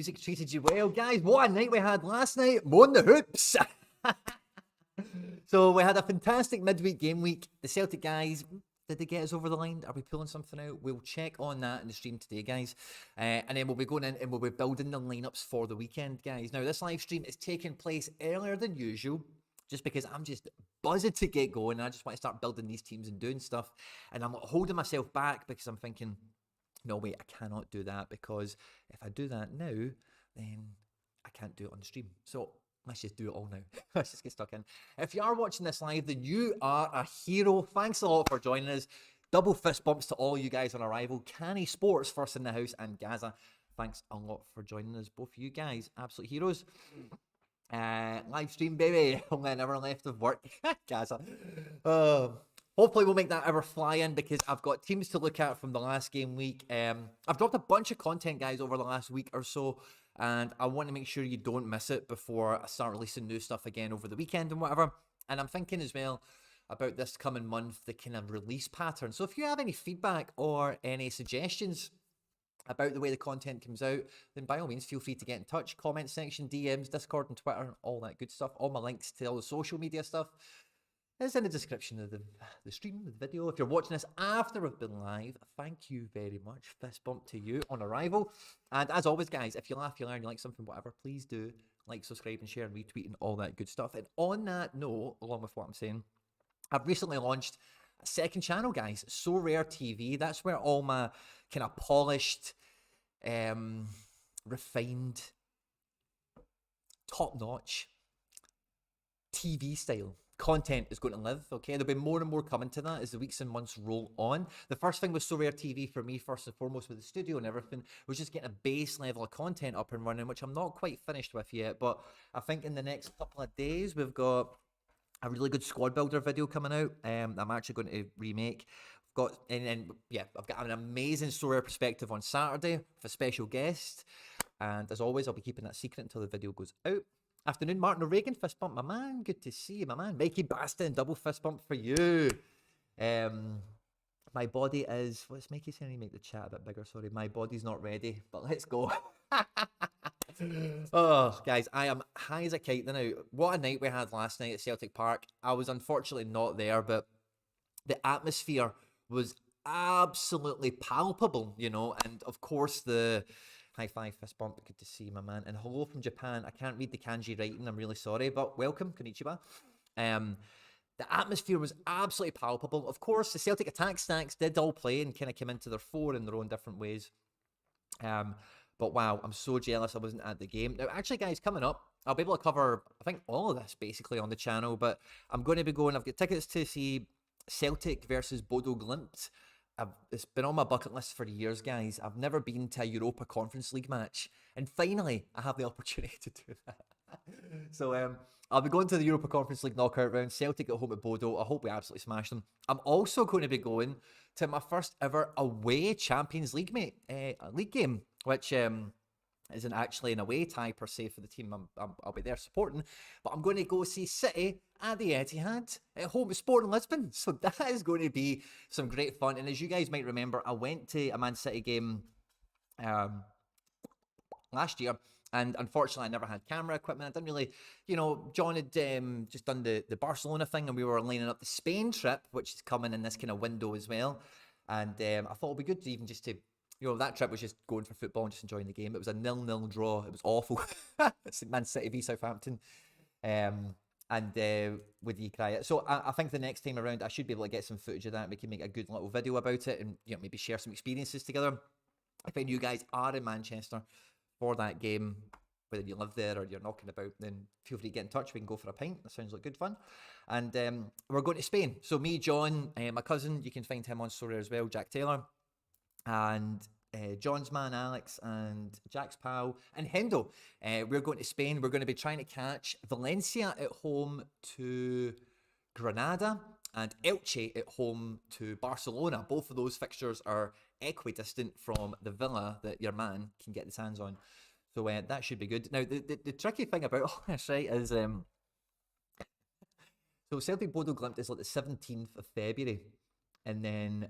music treated you well, guys. What a night we had last night. Moan the hoops. So we had a fantastic midweek game week. The Celtic guys, did they get us over the line? Are we pulling something out? We'll check on that in the stream today, guys. And then we'll be going in and we'll be building the lineups for the weekend, guys. Now, this live stream is taking place earlier than usual, just because I'm just buzzing to get going. I just want to start building these teams and doing stuff. And I'm holding myself back because I'm thinking, no, wait, I cannot do that, because if I do that now, then I can't do it on the stream. So let's just do it all now. Let's just get stuck in. If you are watching this live, then you are a hero. Thanks a lot for joining us. Double fist bumps to all you guys on arrival. Canny Sports first in the house, and Gaza, thanks a lot for joining us. Both of you guys, absolute heroes. Live stream, baby. Only an hour left of work. Gaza. Hopefully we'll make that hour fly in, because I've got teams to look at from the last game week. I've dropped a bunch of content, guys, over the last week or so, and I want to make sure you don't miss it before I start releasing new stuff again over the weekend and whatever. And I'm thinking as well about this coming month, the kind of release pattern. So if you have any feedback or any suggestions about the way the content comes out, then by all means feel free to get in touch. Comment section, DMs, Discord and Twitter, all that good stuff. All my links to all the social media stuff is in the description of the stream, the video. If you're watching this after we've been live, thank you very much. Fist bump to you on arrival. And as always, guys, if you laugh, you learn, you like something, whatever, please do like, subscribe and share and retweet and all that good stuff. And on that note, along with what I'm saying, I've recently launched a second channel, guys, Sorare TV. That's where all my kind of polished, refined, top-notch TV style content is going to live. Okay, there'll be more and more coming to that as the weeks and months roll on. The first thing with Sorare TV for me, first and foremost, with the studio and everything, was just getting a base level of content up and running, which I'm not quite finished with yet. But I think in the next couple of days we've got a really good squad builder video coming out. I'm actually going to remake. I've got an amazing Sorare perspective on Saturday with a special guest. And as always, I'll be keeping that secret until the video goes out. Afternoon, Martin O'Regan, fist bump, my man. Good to see you, my man. Mikey Baston, double fist bump for you. My body is, what's Mikey saying? He make the chat a bit bigger, sorry. My body's not ready, but let's go. Oh, guys, I am high as a kite now. What a night we had last night at Celtic Park. I was unfortunately not there, but the atmosphere was absolutely palpable, you know, and of course the high five, fist bump, good to see you, my man. And hello from Japan. I can't read the kanji writing, I'm really sorry, but welcome, konnichiwa. The atmosphere was absolutely palpable. Of course, the Celtic attack stacks did all play and kind of came into their fore in their own different ways. But wow, I'm so jealous I wasn't at the game. Now, actually, guys, coming up, I'll be able to cover, I think, all of this basically on the channel, but I'm going to be going, I've got tickets to see Celtic versus Bodo Glimt. It's been on my bucket list for years, guys. I've never been to a Europa Conference League match, and finally, I have the opportunity to do that. So I'll be going to the Europa Conference League knockout round, Celtic at home at Bodo. I hope we absolutely smash them. I'm also going to be going to my first ever away Champions League league game, which isn't actually an away tie per se for the team I'll be there supporting, but I'm going to go see City at the Etihad at home at Sporting Lisbon. So that is going to be some great fun. And as you guys might remember, I went to a Man City game last year, and unfortunately I never had camera equipment. I didn't really, you know, John had just done the Barcelona thing, and we were lining up the Spain trip, which is coming in this kind of window as well. And I thought it'd be good to even just to, you know, that trip was just going for football and just enjoying the game. It was a 0-0 draw. It was awful. It's Man City v Southampton. With you cry it. So I think the next time around, I should be able to get some footage of that. We can make a good little video about it and, you know, maybe share some experiences together. If any of you guys are in Manchester for that game, whether you live there or you're knocking about, then feel free to get in touch. We can go for a pint. That sounds like good fun. And we're going to Spain. So me, John, my cousin, you can find him on Sorare as well, Jack Taylor, and John's man Alex, and Jack's pal, and Hendo. We're going to Spain. We're going to be trying to catch Valencia at home to Granada and Elche at home to Barcelona. Both of those fixtures are equidistant from the villa that your man can get his hands on. So that should be good. Now, the tricky thing about all this, right, is so Celtic Bodo Glimt is like the 17th of February, and then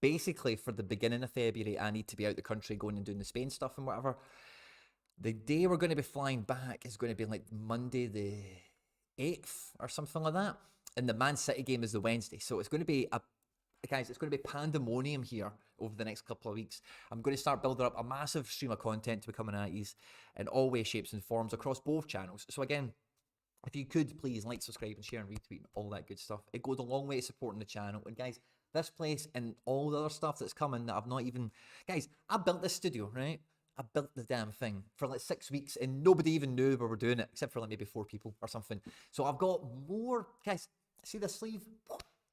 basically for the beginning of February, I need to be out the country going and doing the Spain stuff and whatever. The day we're going to be flying back is going to be like Monday the 8th or something like that. And the Man City game is the Wednesday. So it's going to be guys, it's going to be pandemonium here over the next couple of weeks. I'm going to start building up a massive stream of content to be coming at you in all ways, shapes, and forms across both channels. So again, if you could please like, subscribe, and share and retweet and all that good stuff. It goes a long way to supporting the channel. And guys, this place and all the other stuff that's coming that I've not even... Guys, I built this studio, right? I built the damn thing for like 6 weeks and nobody even knew we were doing it, except for like maybe 4 people or something. So I've got more... Guys, see the sleeve?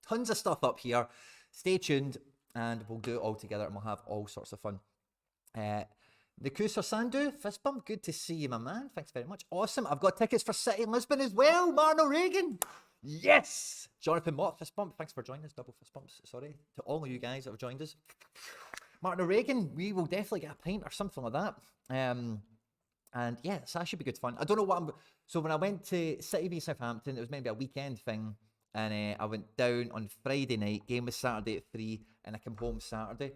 Tons of stuff up here. Stay tuned and we'll do it all together and we'll have all sorts of fun. Nakusa Sandu, fist bump, good to see you, my man. Thanks very much. Awesome. I've got tickets for City in Lisbon as well. Martin O'Regan. Yes. Jonathan Mott, fist bump. Thanks for joining us. Double fist bumps. Sorry to all of you guys that have joined us. Martin O'Regan, we will definitely get a pint or something like that. And yeah, so that should be good fun. I don't know what I'm... So when I went to City v Southampton, it was maybe a weekend thing. And I went down on Friday night. Game was Saturday at 3, and I came home Saturday.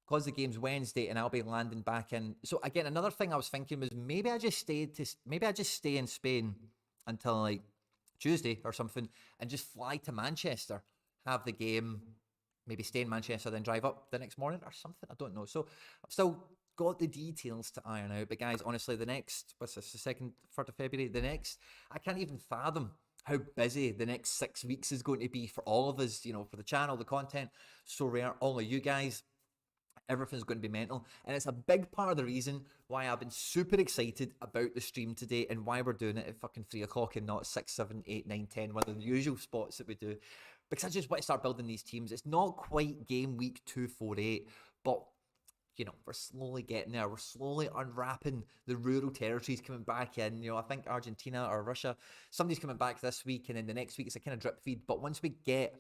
Because the game's Wednesday, and I'll be landing back in. So again, another thing I was thinking was maybe I just stay in Spain until like Tuesday or something, and just fly to Manchester, have the game, maybe stay in Manchester, then drive up the next morning or something. I don't know. So I've still got the details to iron out. But guys, honestly, the next, what's this, the 2nd, 3rd of February, I can't even fathom how busy the next 6 weeks is going to be for all of us, you know, for the channel, the content, Sorare, all of you guys. Everything's going to be mental. And it's a big part of the reason why I've been super excited about the stream today and why we're doing it at fucking 3 o'clock and not 6, 7, 8, 9, 10, one of the usual spots that we do. Because I just want to start building these teams. It's not quite game week 248, but you know, we're slowly getting there. We're slowly unwrapping the rural territories coming back in. You know, I think Argentina or Russia, somebody's coming back this week, and then the next week it's a kind of drip feed. But once we get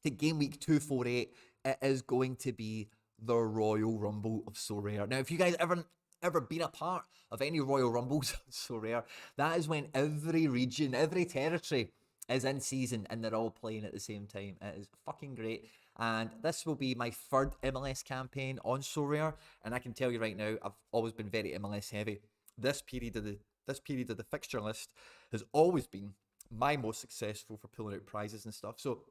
to game week 248, it is going to be the Royal Rumble of Sorare. Now, if you guys ever been a part of any Royal Rumbles of Sorare, that is when every region, every territory is in season and they're all playing at the same time. It is fucking great. And this will be my 3rd MLS campaign on Sorare, and I can tell you right now, I've always been very MLS heavy. This period of the fixture list has always been my most successful for pulling out prizes and stuff. So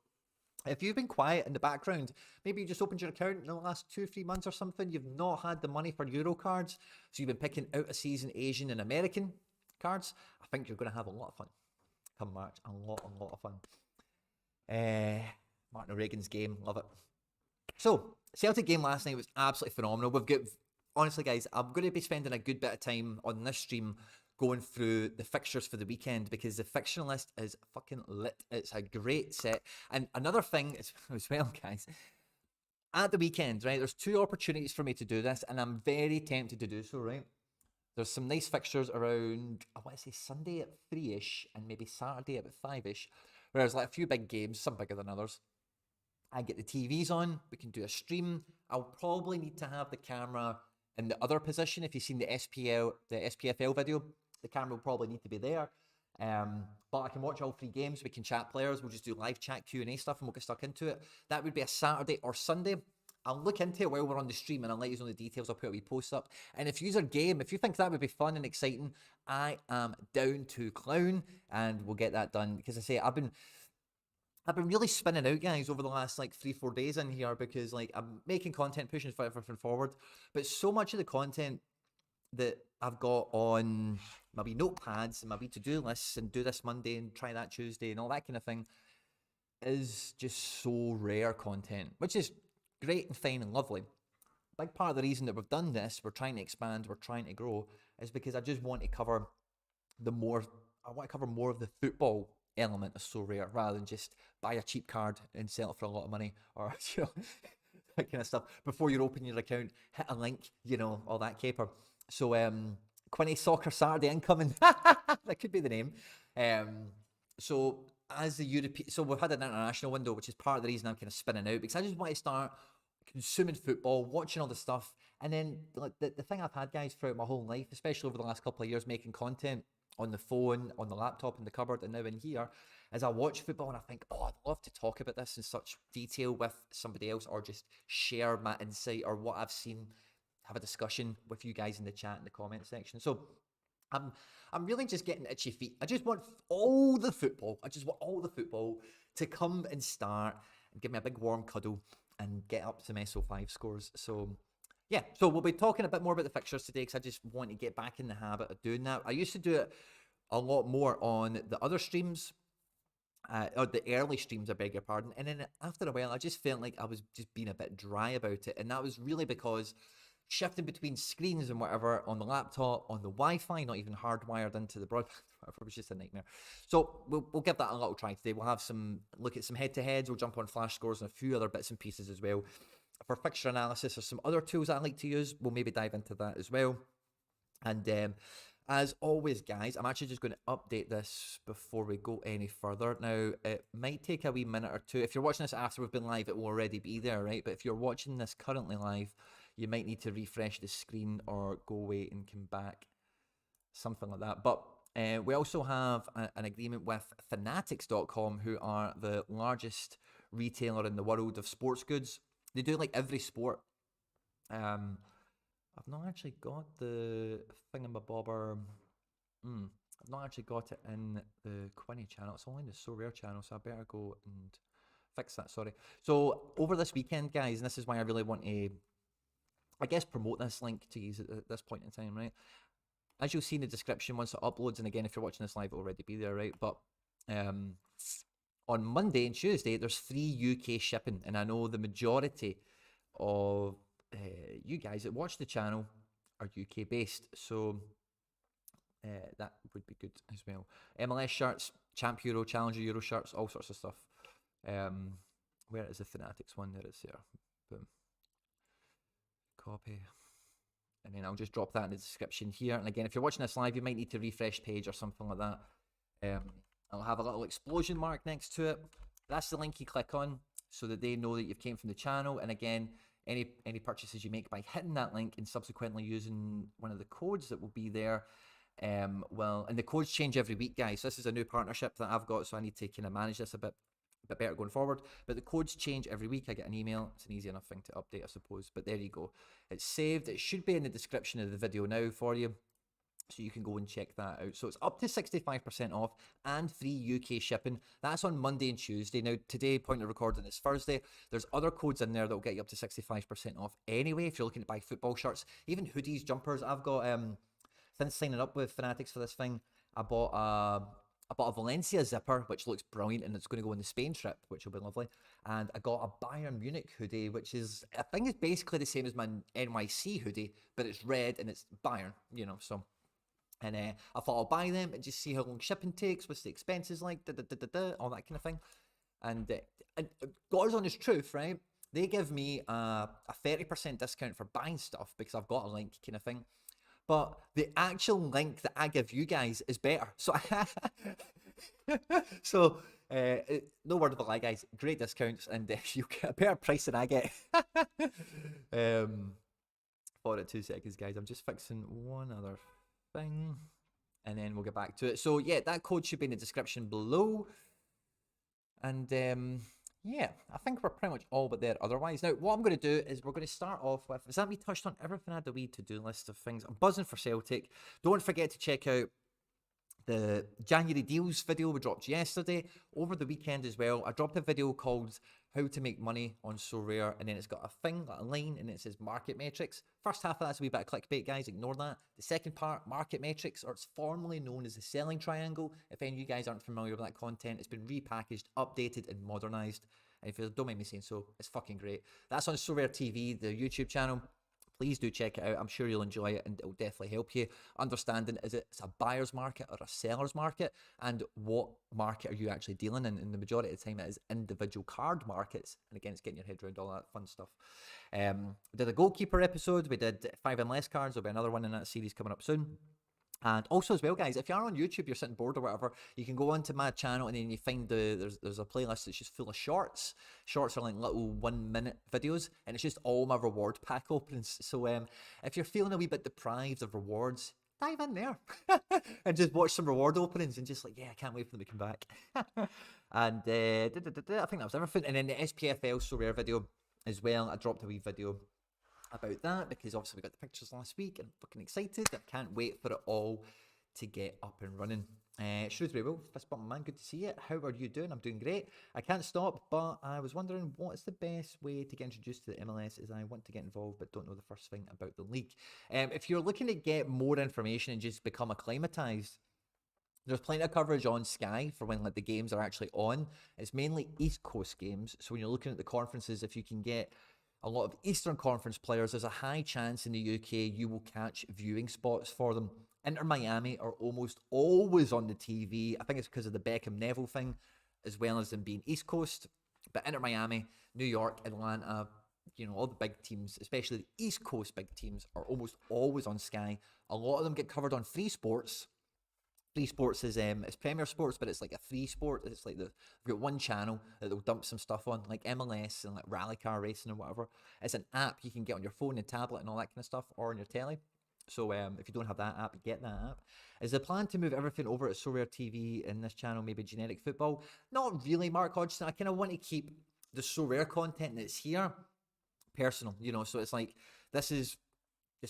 if you've been quiet in the background, maybe you just opened your account in the last 2-3 months or something, you've not had the money for Euro cards, so you've been picking out of season Asian and American cards, I think you're going to have a lot of fun come March. A lot of fun. Martin O'Regan's game, love it. So, Celtic game last night was absolutely phenomenal. We've got, honestly guys, I'm going to be spending a good bit of time on this stream going through the fixtures for the weekend because the fixture list is fucking lit. It's a great set. And another thing as well, guys, at the weekend, right, there's 2 opportunities for me to do this, and I'm very tempted to do so, right? There's some nice fixtures around, I want to say Sunday at 3-ish and maybe Saturday at 5-ish, where there's like a few big games, some bigger than others. I get the TVs on, we can do a stream. I'll probably need to have the camera in the other position. If you've seen the SPFL video, the camera will probably need to be there. But I can watch all 3 games. We can chat players. We'll just do live chat Q&A stuff and we'll get stuck into it. That would be a Saturday or Sunday. I'll look into it while we're on the stream and I'll let you know the details. I'll put a wee post up. And if you're game, if you think that would be fun and exciting, I am down to clown and we'll get that done. Because I say, I've been really spinning out, guys, over the last like 3-4 days in here because like I'm making content, pushing everything forward. But so much of the content that I've got on my wee notepads and my wee to-do lists and do this Monday and try that Tuesday and all that kind of thing is just so rare content, which is great and fine and lovely. Big part of the reason that we've done this, we're trying to expand, we're trying to grow, is because I just want to cover more of the football element of Sorare rather than just buy a cheap card and sell it for a lot of money or you know, that kind of stuff. Before you open your account, hit a link, you know, all that caper. So Quinny Soccer Saturday incoming. That could be the name. So as the European, so we've had an international window, which is part of the reason I'm kind of spinning out because I just want to start consuming football, watching all the stuff, and then like the thing I've had, guys, throughout my whole life, especially over the last couple of years, making content on the phone, on the laptop, in the cupboard, and now in here, as I watch football and I think, oh, I'd love to talk about this in such detail with somebody else, or just share my insight or what I've seen have a discussion with you guys in the chat in the comment section. So I'm really just getting itchy feet. I just want all the football. I just want all the football to come and start and give me a big warm cuddle and get up some SO5 scores. So yeah, so we'll be talking a bit more about the fixtures today because I just want to get back in the habit of doing that. I used to do it a lot more on the other streams, or the early streams, I beg your pardon. And then after a while, I just felt like I was just being a bit dry about it. And that was really because shifting between screens and whatever on the laptop, on the Wi-Fi, not even hardwired into the broadband, whatever, was just a nightmare. So we'll give that a little try today. We'll have look at some head-to-heads. We'll jump on flash scores and a few other bits and pieces as well. For fixture analysis, there's some other tools I like to use. We'll maybe dive into that as well. And as always, guys, I'm actually just going to update this before we go any further. Now, it might take a wee minute or two. If you're watching this after we've been live, it will already be there, right? But if you're watching this currently live, you might need to refresh the screen or go away and come back, something like that. But we also have an agreement with fanatics.com, who are the largest retailer in the world of sports goods. They do like every sport. I've not actually got the thingamabobber. I've not actually got it in the Quinny channel. It's only in the Sorare channel, so I better go and fix that. Sorry. So over this weekend, guys, and this is why I really want to, I guess, promote this link to you at this point in time, right? As you'll see in the description once it uploads, and again, if you're watching this live, it'll already be there, right? But on Monday and Tuesday, there's free UK shipping, and I know the majority of you guys that watch the channel are UK based, so that would be good as well. MLS shirts, Champ Euro, Challenger Euro shirts, all sorts of stuff. Where is the Fanatics one? There it's there. Boom. Copy. And then I'll just drop that in the description here. And again, if you're watching this live, you might need to refresh page or something like that. I'll have a little explosion mark next to it. That's the link you click on so that they know that you've came from the channel. And again, any purchases you make by hitting that link and subsequently using one of the codes that will be there, and the codes change every week, guys. This is a new partnership that I've got, so I need to kind of manage this a bit better going forward. But the codes change every week. I get an email. It's an easy enough thing to update, I suppose. But there you go. It's saved. It should be in the description of the video now for you, so you can go and check that out. So it's up to 65% off and free UK shipping. That's on Monday and Tuesday. Now, today, point of recording, is Thursday. There's other codes in there that will get you up to 65% off anyway, if you're looking to buy football shirts, even hoodies, jumpers. I've got, since signing up with Fanatics for this thing, I bought a Valencia zipper, which looks brilliant, and it's going to go on the Spain trip, which will be lovely. And I got a Bayern Munich hoodie, which is, I think it's basically the same as my NYC hoodie, but it's red and it's Bayern, you know, so... And I thought I'll buy them and just see how long shipping takes, what's the expenses like, all that kind of thing. And God's honest truth, right? They give me a 30% discount for buying stuff because I've got a link kind of thing. But the actual link that I give you guys is better. So, no word of a lie, guys. Great discounts, and you get a better price than I get. Hold it 2 seconds, guys. I'm just fixing one other thing, and then we'll get back to it. So yeah, that code should be in the description below. And yeah, I think we're pretty much all but there otherwise. Now, what I'm going to do is we're going to start off with, is that we touched on everything? I had a wee to-do list of things. I'm buzzing for Celtic. Don't forget to check out the January deals video we dropped yesterday. Over the weekend as well, I dropped a video called How to Make Money on Sorare, and then it's got a thing, like a line, and it says market metrics. First half of that's a wee bit of clickbait, guys, ignore that. The second part, market metrics, or it's formerly known as the selling triangle. If any of you guys aren't familiar with that content, it's been repackaged, updated, and modernized. And if you don't mind me saying so, it's fucking great. That's on Sorare TV, the YouTube channel. Please do check it out. I'm sure you'll enjoy it, and it'll definitely help you understanding, is it's a buyer's market or a seller's market, and what market are you actually dealing in? And the majority of the time it is individual card markets, and again, it's getting your head around all that fun stuff. We did a goalkeeper episode. We did 5 MLS cards. There'll be another one in that series coming up soon. And also as well, guys, if you are on YouTube, you're sitting bored or whatever, you can go onto my channel and then you find there's a playlist that's just full of shorts. Shorts are like little 1 minute videos, and it's just all my reward pack openings. So if you're feeling a wee bit deprived of rewards, dive in there and just watch some reward openings and just like, yeah, I can't wait for them to come back. And I think that was everything. And then the SPFL Sorare video as well, I dropped a wee video about that, because obviously we got the pictures last week and I'm fucking excited. I can't wait for it all to get up and running. Shrewsbury Will, fist bump man, good to see you. How are you doing? I'm doing great. I can't stop, but I was wondering what is the best way to get introduced to the MLS, as I want to get involved but don't know the first thing about the league. If you're looking to get more information and just become acclimatized, there's plenty of coverage on Sky for when like the games are actually on. It's mainly East Coast games, so when you're looking at the conferences, if you can get a lot of Eastern Conference players, there's a high chance in the UK you will catch viewing spots for them. Inter Miami are almost always on the TV. I think it's because of the Beckham Neville thing, as well as them being East Coast. But Inter Miami, New York, Atlanta, you know, all the big teams, especially the East Coast big teams, are almost always on Sky. A lot of them get covered on Free Sports. Free Sports is it's Premier Sports, but it's like a free sport. It's like we've got one channel that they'll dump some stuff on, like MLS and like rally car racing and whatever. It's an app you can get on your phone and tablet and all that kind of stuff, or on your telly. So if you don't have that app, get that app. Is the plan to move everything over to Sorare TV in this channel, maybe generic football? Not really, Mark Hodgson. I kind of want to keep the Sorare content that's here personal, you know. So it's like, this is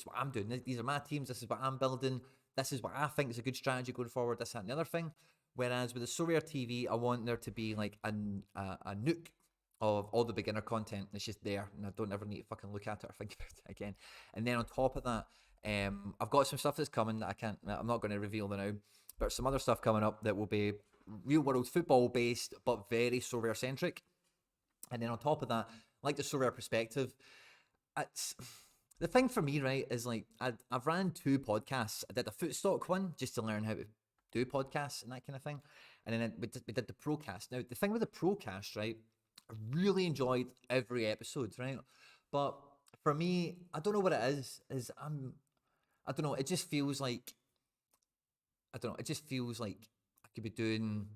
what I'm doing. These are my teams. This is what I'm building. This is what I think is a good strategy going forward. This, that, and the other thing. Whereas with the Sorare TV, I want there to be like a nook of all the beginner content. It's just there, and I don't ever need to fucking look at it or think about it again. And then on top of that, I've got some stuff that's coming that I'm not going to reveal now, but some other stuff coming up that will be real world football based, but very Sorare centric. And then on top of that, like the Sorare perspective, it's the thing for me, right, is like I've ran 2 podcasts. I did a Footstock one just to learn how to do podcasts and that kind of thing, and then we did the Procast. Now the thing with the Procast, right, I really enjoyed every episode, right, but for me, I don't know what it is I don't know, it just feels like I could be doing.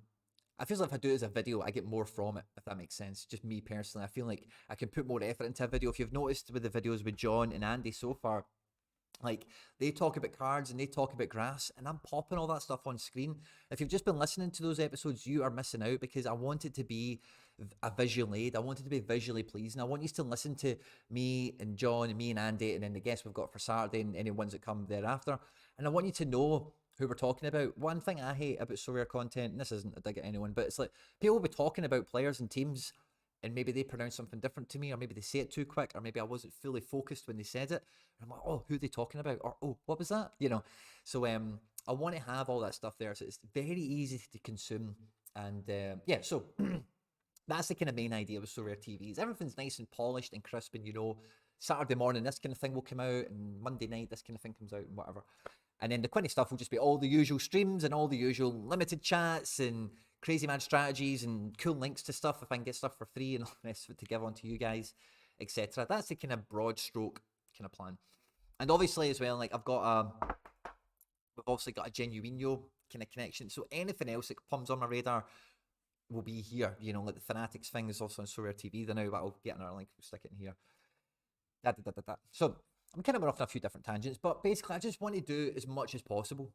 I feel like if I do it as a video, I get more from it, if that makes sense. Just me personally, I feel like I can put more effort into a video. If you've noticed with the videos with John and Andy so far, like they talk about cards and they talk about graphs, and I'm popping all that stuff on screen. If you've just been listening to those episodes, you are missing out, because I want it to be a visual aid. I want it to be visually pleasing. I want you to listen to me and John and me and Andy, and then the guests we've got for Saturday and any ones that come thereafter. And I want you to know who we're talking about. One thing I hate about Sorare content, and this isn't a dig at anyone, but it's like people will be talking about players and teams, and maybe they pronounce something different to me, or maybe they say it too quick, or maybe I wasn't fully focused when they said it. And I'm like, oh, who are they talking about? Or, oh, what was that? You know. So I want to have all that stuff there, so it's very easy to consume. And yeah, so that's the kind of main idea with Sorare TVs. Everything's nice and polished and crisp, and you know, Saturday morning this kind of thing will come out, and Monday night this kind of thing comes out, and whatever. And then the Quinny stuff will just be all the usual streams and all the usual limited chats and crazy mad strategies and cool links to stuff if I can get stuff for free and all the rest of it to give on to you guys, etc. That's the kind of broad stroke kind of plan. And obviously as well, like we've obviously got a Genuino kind of connection. So anything else that comes on my radar will be here. You know, like the Fanatics thing is also on Sorare TV now, but I'll get another link, we'll stick it in here. So I'm kind of went off on a few different tangents, but basically I just want to do as much as possible.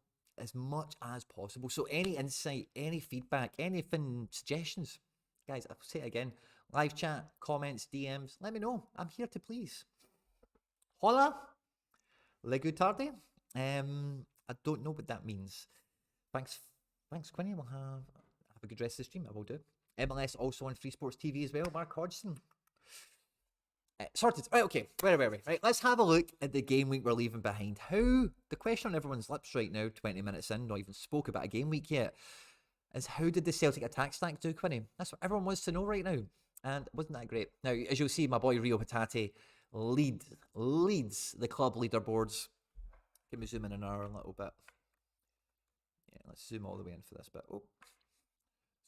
So any insight, any feedback, anything, suggestions, guys, I'll say it again, live chat, comments, DMs, let me know. I'm here to please. Hola, le tarde. I don't know what that means. Thanks, Quinny. We'll have a good rest of the stream. I will do. MLS also on Free Sports TV as well. Mark Hodgson. Sorted. Right, okay. Where are we? Right, let's have a look at the game week we're leaving behind. The question on everyone's lips right now, 20 minutes in, not even spoke about a game week yet, is how did the Celtic attack stack do, Quinny? That's what everyone wants to know right now. And wasn't that great? Now, as you'll see, my boy Rio Patate leads the club leaderboards. Can we zoom in an hour a little bit? Yeah, let's zoom all the way in for this bit. Oh.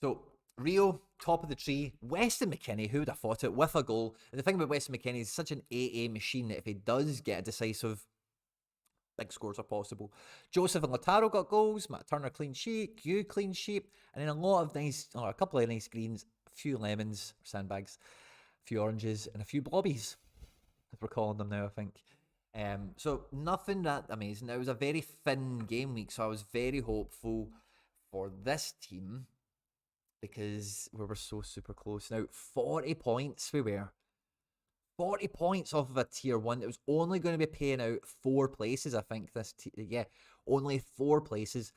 So, Rio, top of the tree. Weston McKennie, who would have thought it, with a goal. And the thing about Weston McKennie is such an AA machine that if he does get a decisive, big scores are possible. Joseph and Lautaro got goals. Matt Turner clean sheet. Q clean sheet. And then a couple of nice greens, a few lemons, or sandbags, a few oranges, and a few blobbies, as we're calling them now, I think. So nothing that amazing. It was a very thin game week, so I was very hopeful for this team, because we were so super close. Now, 40 points we were. 40 points off of a tier 1. It was only going to be paying out 4 places, I think. Yeah, only 4 places.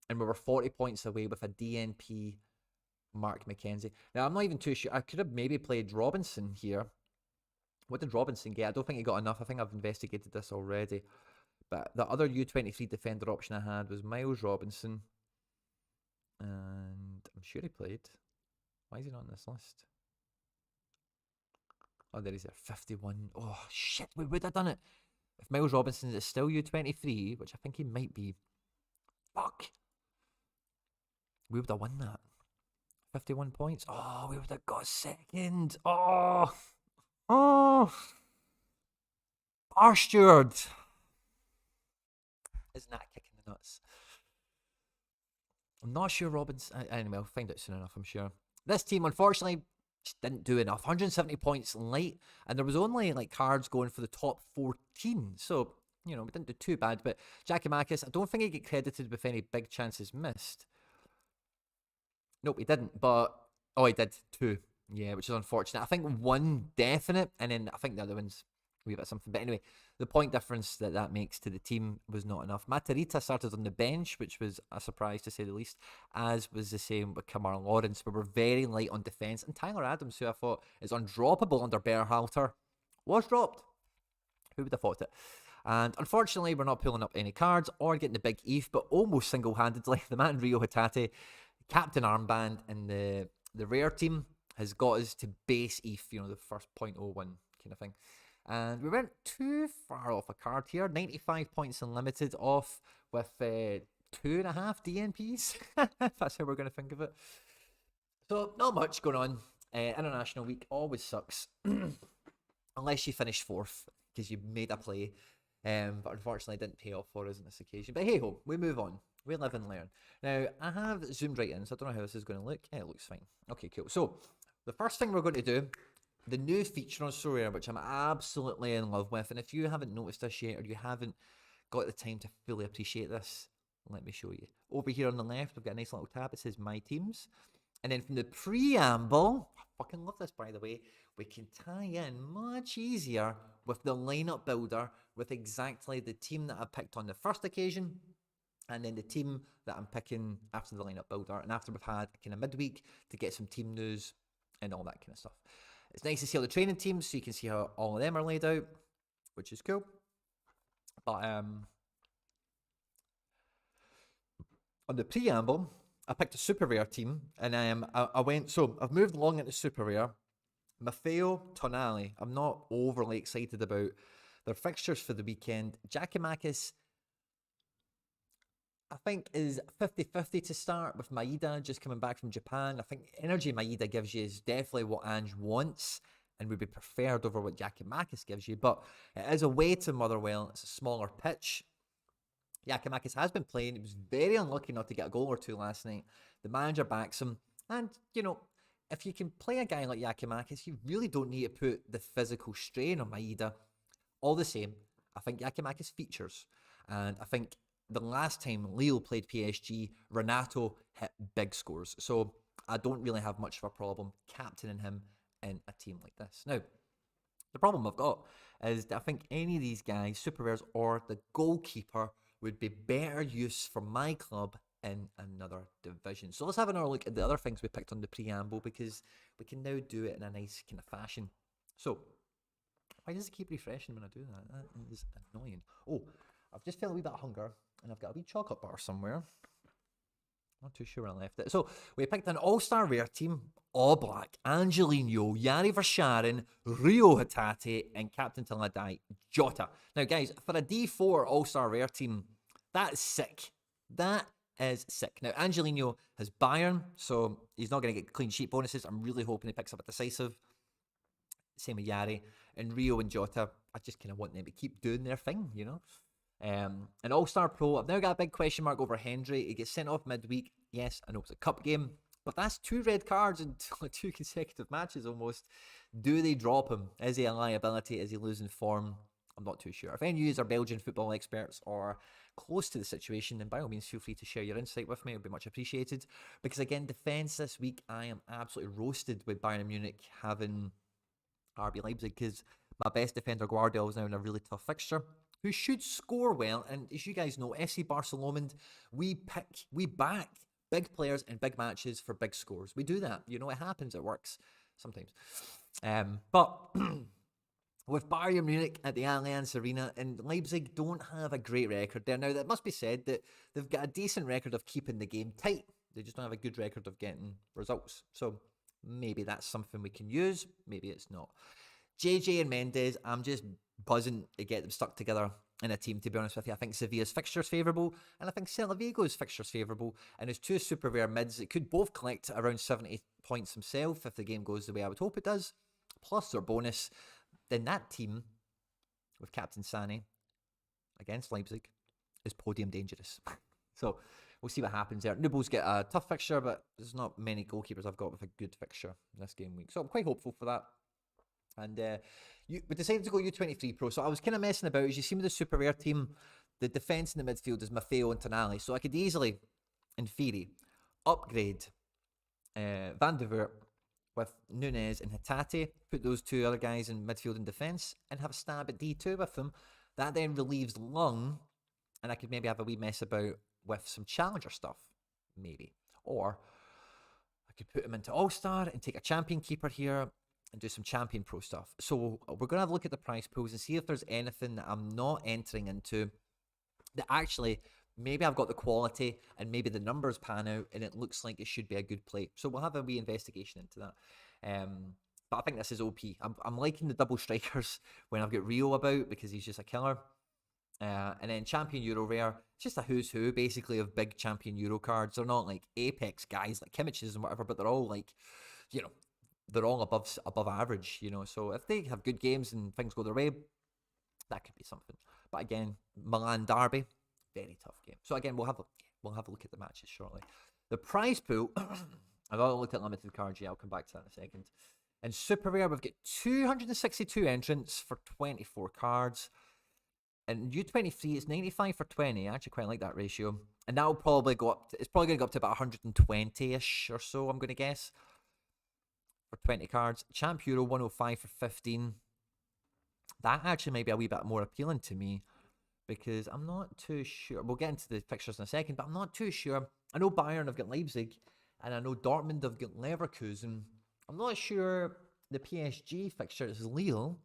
And we were 40 points away with a DNP Mark McKenzie. Now, I'm not even too sure. I could have maybe played Robinson here. What did Robinson get? I don't think he got enough. I think I've investigated this already. But the other U23 defender option I had was Miles Robinson. And I'm sure he played. Why is he not on this list? Oh, there he's there. 51. Oh, shit. We would have done it. If Miles Robinson is still U23, which I think he might be. Fuck. We would have won that. 51 points. Oh, we would have got second. Oh. Oh. Bar Steward. Isn't that kicking the nuts? I'm not sure Robinson. Anyway, I'll find out soon enough, I'm sure. This team, unfortunately, just didn't do enough. 170 points late, and there was only like cards going for the top 14. So, you know, we didn't do too bad. But Giacomakis, I don't think he get credited with any big chances missed. Nope, he didn't. But, oh, he did 2. Yeah, which is unfortunate. I think 1 definite, and then I think the other one's a wee bit something. But anyway, the point difference that makes to the team was not enough. Matarrita started on the bench, which was a surprise to say the least, as was the same with Kamar Lawrence. We were very light on defence. And Tyler Adams, who I thought is undroppable under Berhalter, was dropped. Who would have thought it? And unfortunately, we're not pulling up any cards or getting the big ETH, but almost single-handedly, the man Rio Hatate, captain armband in the rare team, has got us to base ETH, you know, the first 0.01 kind of thing. And we weren't too far off a card here. 95 points unlimited off with 2.5 DNPs. That's how we're going to think of it. So, not much going on. International week always sucks. Unless you finish 4th, because you made a play. But unfortunately, it didn't pay off for us on this occasion. But hey ho, we move on. We live and learn. Now, I have zoomed right in, so I don't know how this is going to look. Yeah, it looks fine. Okay, cool. So, the first thing we're going to do, the new feature on Sorare, which I'm absolutely in love with, and if you haven't noticed this yet, or you haven't got the time to fully appreciate this, let me show you. Over here on the left, we've got a nice little tab. It says My Teams. And then from the preamble, I fucking love this, by the way, we can tie in much easier with the lineup builder with exactly the team that I picked on the first occasion, and then the team that I'm picking after the lineup builder, and after we've had kind of midweek to get some team news and all that kind of stuff. It's nice to see all the training teams, so you can see how all of them are laid out, which is cool. But on the preamble, I picked a super rare team, and I went, so I've moved along into super rare. Maffeo Tonali, I'm not overly excited about their fixtures for the weekend. Giacomakis, I think, is 50-50 to start with Maeda just coming back from Japan. I think energy Maeda gives you is definitely what Ange wants and would be preferred over what Giacomakis gives you. But it is away to Motherwell. It's a smaller pitch. Giacomakis has been playing. He was very unlucky not to get a goal or 2 last night. The manager backs him. And, you know, if you can play a guy like Giacomakis, you really don't need to put the physical strain on Maeda. All the same, I think Giacomakis features. And I think the last time Lille played PSG, Renato hit big scores. So I don't really have much of a problem captaining him in a team like this. Now, the problem I've got is that I think any of these guys, super rares or the goalkeeper, would be better use for my club in another division. So let's have another look at the other things we picked on the preamble, because we can now do it in a nice kind of fashion. So, why does it keep refreshing when I do that? That is annoying. Oh, I've just felt a wee bit of hunger, and I've got a wee chocolate bar somewhere. Not too sure where I left it. So, we picked an all-star rare team, all black, Angelino, Yari Verscharen, Rio Hatate, and Captain Till I Die, Jota. Now, guys, for a D4 all-star rare team, that's sick. That is sick. Now, Angelino has Bayern, so he's not going to get clean sheet bonuses. I'm really hoping he picks up a decisive. Same with Yari. And Rio and Jota, I just kind of want them to keep doing their thing, you know? An All-Star Pro, I've now got a big question mark over Hendry. He gets sent off midweek. Yes, I know it's a cup game, but that's 2 red cards in 2 consecutive matches almost. Do they drop him? Is he a liability? Is he losing form? I'm not too sure. If any of you are Belgian football experts or close to the situation, then by all means feel free to share your insight with me. It would be much appreciated. Because again, defence this week, I am absolutely roasted with Bayern Munich having RB Leipzig, because My best defender, Guardiola, is now in a really tough fixture, who should score well. And as you guys know, FC Barcelona, we back big players in big matches for big scores. We do that. You know, it happens. It works sometimes. But with Bayern Munich at the Allianz Arena, and Leipzig don't have a great record there. Now, that must be said that they've got a decent record of keeping the game tight. They just don't have a good record of getting results. So maybe that's something we can use. Maybe it's not. JJ and Mendes, I'm just buzzing to get them stuck together in a team, to be honest with you. I think Sevilla's fixture's favourable, and I think Celta Vigo's fixture's favourable. And as two super rare mids, it could both collect around 70 points themselves if the game goes the way I would hope it does, plus their bonus. Then that team, with Captain Sane against Leipzig, is podium dangerous. So we'll see what happens there. Nubel's get a tough fixture, but there's not many goalkeepers I've got with a good fixture this game week. So I'm quite hopeful for that. And we decided to go U23 Pro. So I was kind of messing about. As you see with the super rare team, the defence in the midfield is Maffeo and Tonali. So I could easily, in theory, upgrade Van de Voort with Nunez and Hatate, put those two other guys in midfield and defence, and have a stab at D2 with them. That then relieves Lung, and I could maybe have a wee mess about with some challenger stuff, maybe. Or I could put him into All-Star and take a champion keeper here and do some champion pro stuff. So we're going to have a look at the price pools and see if there's anything that I'm not entering into that actually maybe I've got the quality and maybe the numbers pan out and it looks like it should be a good play. So we'll have a wee investigation into that. But I think this is OP. I'm liking the double strikers when I've got Rio about because he's just a killer. And then Champion Euro Rare, it's just a who's who basically of big Champion Euro cards. They're not like Apex guys like Kimmich's and whatever, but they're all like, you know, they're all above average, you know. So if they have good games and things go their way, that could be something. But again, Milan Derby, very tough game. So again, we'll have a look at the matches shortly. The prize pool, I've already looked at limited cards. Yeah, I'll come back to that in a second. And super rare, we've got 262 entrants for 24 cards. And U23 is 95 for 20. I actually quite like that ratio. And that'll probably go up. It's probably going to go up to about 120-ish or so, I'm going to guess, for 20 cards. Champ Euro 105 for 15. That actually might be a wee bit more appealing to me because I'm not too sure. We'll get into the fixtures in a second, but I'm not too sure. I know Bayern have got Leipzig, and I know Dortmund have got Leverkusen. I'm not sure the PSG fixture is Lille.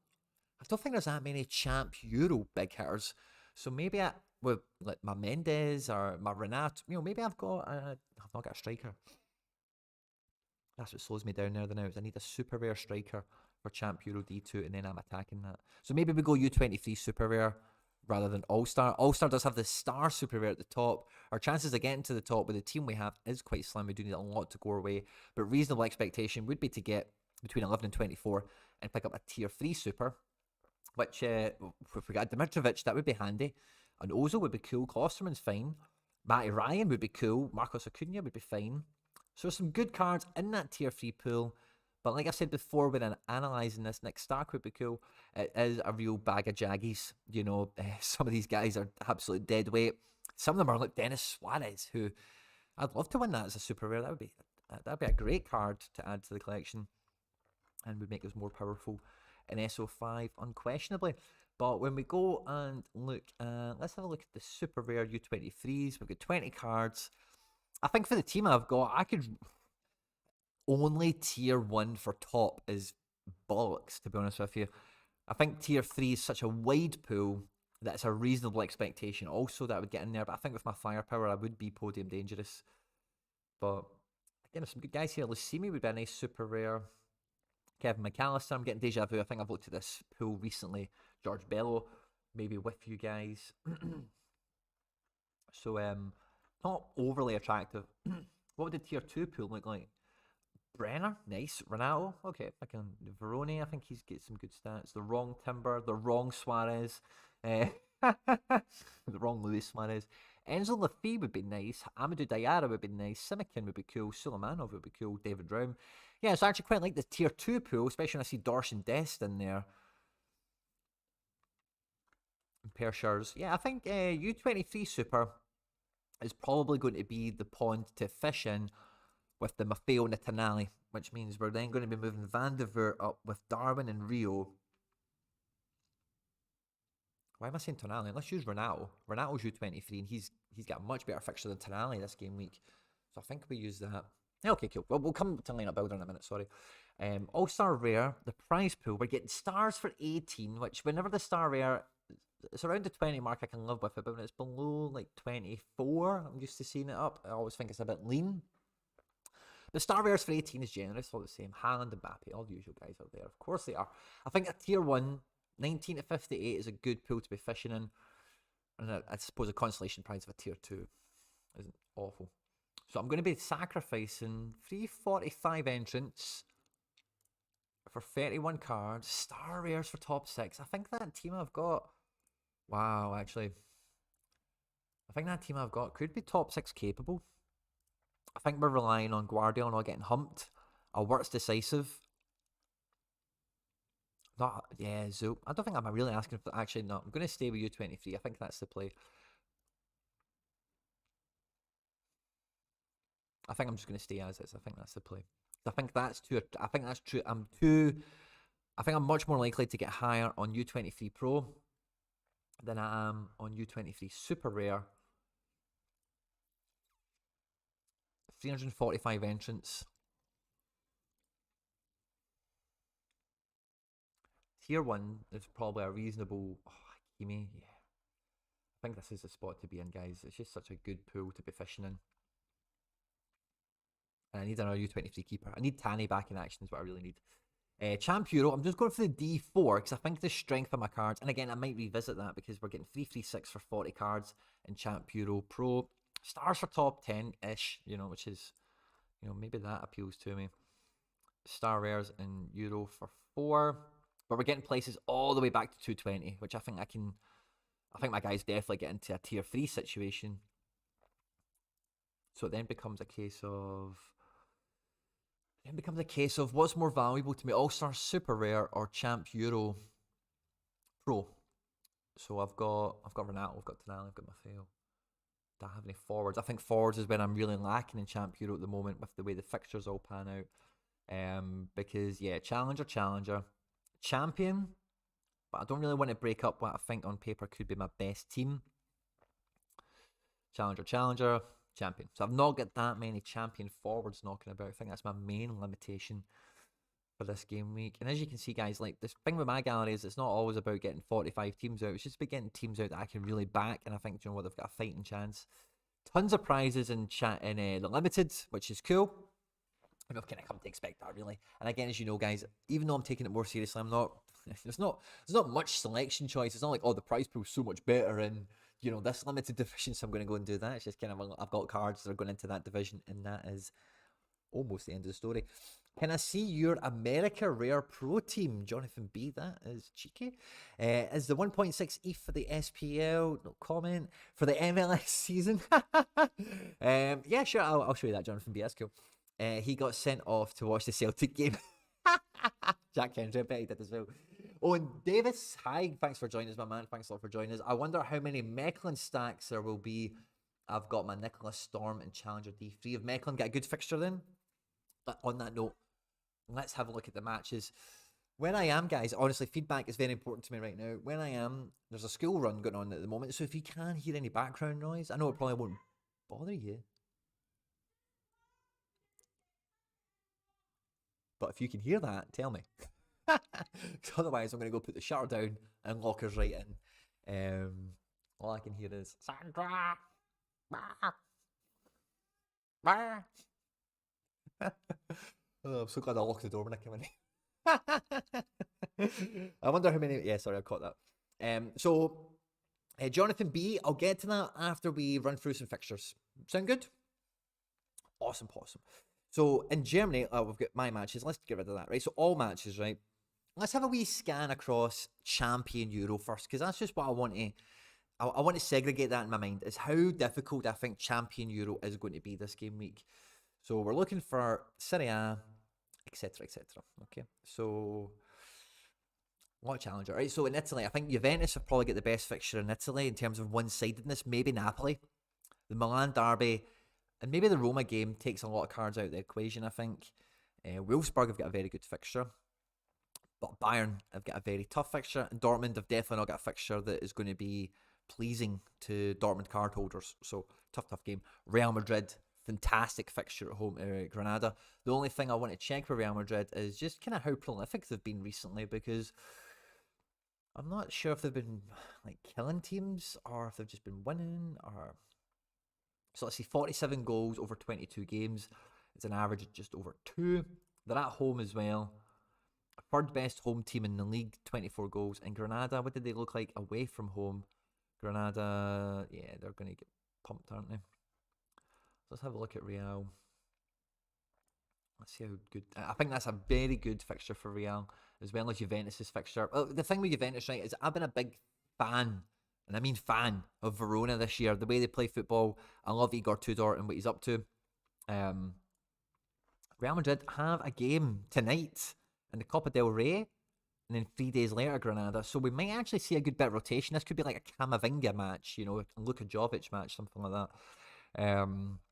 I don't think there's that many Champ Euro big hitters. So maybe with like my Mendes or my Renato, you know, maybe I've not got a striker. That's what slows me down there now. Is I need a super rare striker for Champ Euro D2, and then I'm attacking that. So maybe we go U23 super rare rather than All-Star. All-Star does have the star super rare at the top. Our chances of getting to the top with the team we have is quite slim. We do need a lot to go our way. But reasonable expectation would be to get between 11 and 24 and pick up a tier 3 super, which if we got Dimitrovic, that would be handy. And Ozil would be cool. Klosterman's fine. Matty Ryan would be cool. Marcos Acuna would be fine. So there's some good cards in that tier 3 pool. But like I said before, when analysing this, Nick Stark would be cool. It is a real bag of jaggies. You know, some of these guys are absolute dead weight. Some of them are like Dennis Suarez, who I'd love to win that as a super rare. That'd be a great card to add to the collection and would make us more powerful in SO5, unquestionably. But when we go and look, let's have a look at the super rare U23s. We've got 20 cards. I think for the team I've got, I could only tier 1 for top is bollocks, to be honest with you. I think tier 3 is such a wide pool that it's a reasonable expectation also that I would get in there. But I think with my firepower, I would be podium dangerous. But again, there's some good guys here. Lucimi would be a nice super rare. Kevin McAllister, I'm getting deja vu. I think I've looked at this pool recently. George Bello, maybe with you guys. So, not overly attractive. What would the tier 2 pool look like? Brenner, nice. Renato, okay. Verone, I think he's got some good stats. The wrong Timber, the wrong Suarez, the wrong Luis Suarez. Enzo Lafay would be nice. Amadou Diarra would be nice. Simikin would be cool. Suleimanov would be cool. David Raum. Yeah, so I actually quite like the tier 2 pool, especially when I see Dorsch and Dest in there. And Pershers. Yeah, I think U23 Super is probably going to be the pond to fish in with the Maffeo and the Tonali, which means we're then going to be moving Van de Voort up with Darwin and Rio. Why am I saying Tonali? Let's use Renato. Renato's U23, and he's got a much better fixture than Tonali this game week. So I think we use that. Yeah, okay, cool. Well, we'll come to lineup builder in a minute, sorry. All-Star Rare, the prize pool, we're getting stars for 18, which whenever the star rare, it's around the 20 mark, I can live with it, but when it's below like 24, I'm used to seeing it up. I always think it's a bit lean. The star rares for 18 is generous, all the same. Haaland and Mbappe, all the usual guys out there. Of course they are. I think a tier 1, 19 to 58 is a good pool to be fishing in. And I suppose a consolation prize of a tier 2 isn't awful. So I'm going to be sacrificing 345 entrants for 31 cards. Star rares for top 6. I think that team I've got... Wow, actually. I think that team I've got could be top 6 capable. I think we're relying on Guardiola not getting humped. Wirtz decisive. Not, yeah, Zoop. I don't think I'm really asking for... Actually, no. I'm going to stay with U23. I think that's the play. I think I'm just going to stay as is. I think that's the play. I think that's too... I think that's true. I think I'm much more likely to get higher on U23 Pro than I am on U23 Super Rare. 345 entrants. Tier 1 is probably a reasonable... Oh, Hakimi, yeah. I think this is the spot to be in, guys. It's just such a good pool to be fishing in. And I need another U23 keeper. I need Tani back in action is what I really need. Champ Euro, I'm just going for the D4 because I think the strength of my cards, and again, I might revisit that because we're getting 336 for 40 cards in Champ Euro Pro. Stars for top 10-ish, you know, which is, you know, maybe that appeals to me. Star rares in Euro for 4. But we're getting places all the way back to 220, which I think I think my guys definitely get into a tier 3 situation. So it then becomes a case of... what's more valuable to me, All-Star Super Rare or Champ Euro Pro. So I've got Renato, I've got Tonali, I've got Maffeo. Do I have any forwards? I think forwards is when I'm really lacking in Champ Euro at the moment with the way the fixtures all pan out. Because yeah, challenger, champion, but I don't really want to break up what I think on paper could be my best team. Challenger, champion. So I've not got that many champion forwards knocking about. I think that's my main limitation for this game week. And as you can see, guys, like this thing with my gallery is it's not always about getting 45 teams out. It's just about getting teams out that I can really back. And I think, you know what, they've got a fighting chance. Tons of prizes in the limited, which is cool. I've kind of come to expect that, really. And again, as you know, guys, even though I'm taking it more seriously, I'm not... There's not much selection choice. It's not like, oh, the prize pool's so much better in, you know, this limited division, so I'm going to go and do that. It's just kind of, I've got cards that are going into that division, and that is almost the end of the story. Can I see your America Rare Pro team? Jonathan B, that is cheeky. Is the 1.6 ETH for the SPL? No comment. For the MLS season? Yeah, sure, I'll show you that, Jonathan B. That's cool. He got sent off to watch the Celtic game. Jack Kendry, I bet he did as well. Owen Davis, hi, thanks for joining us, my man. Thanks a lot for joining us. I wonder how many Mechlin stacks there will be. I've got my Nicholas Storm and Challenger D3 of Mechlin. Get a good fixture then. But on that note, let's have a look at the matches. When I am, guys, honestly, feedback is very important to me right now. When I am, there's a school run going on at the moment, so if you can hear any background noise, I know it probably won't bother you. But if you can hear that, tell me. Otherwise, I'm going to go put the shutter down and lock us right in. All I can hear is Sandra. Oh, I'm so glad I locked the door when I came in. I wonder how many... Yeah, sorry, I caught that. So, Jonathan B, I'll get to that after we run through some fixtures. Sound good? Awesome. So, in Germany, we've got my matches. Let's get rid of that, right? So, all matches, right? Let's have a wee scan across Champion Euro first, because that's just what I want to... I want to segregate that in my mind, is how difficult I think Champion Euro is going to be this game week. So, we're looking for Serie A, etc. Okay, so... What challenger, right? So, in Italy, I think Juventus have probably got the best fixture in Italy in terms of one-sidedness. Maybe Napoli. The Milan derby... And maybe the Roma game takes a lot of cards out of the equation, I think. Wolfsburg have got a very good fixture. But Bayern have got a very tough fixture, and Dortmund have definitely not got a fixture that is going to be pleasing to Dortmund card holders. So tough game. Real Madrid, fantastic fixture at home to Granada. The only thing I want to check for Real Madrid is just kind of how prolific they've been recently, because I'm not sure if they've been like killing teams or if they've just been winning. Or so let's see, 47 goals over 22 games. It's an average of just over 2. They're at home as well. Third best home team in the league, 24 goals. And Granada, what did they look like away from home? Granada, yeah, they're going to get pumped, aren't they? Let's have a look at Real. Let's see how good. I think that's a very good fixture for Real, as well as Juventus' fixture. Well, the thing with Juventus, right, is I've been a big fan, and I mean fan, of Verona this year. The way they play football, I love Igor Tudor and what he's up to. Real Madrid have a game tonight in the Copa del Rey, and then 3 days later Granada. So we might actually see a good bit of rotation. This could be like a Camavinga match, a Luka Jovic match, something like that.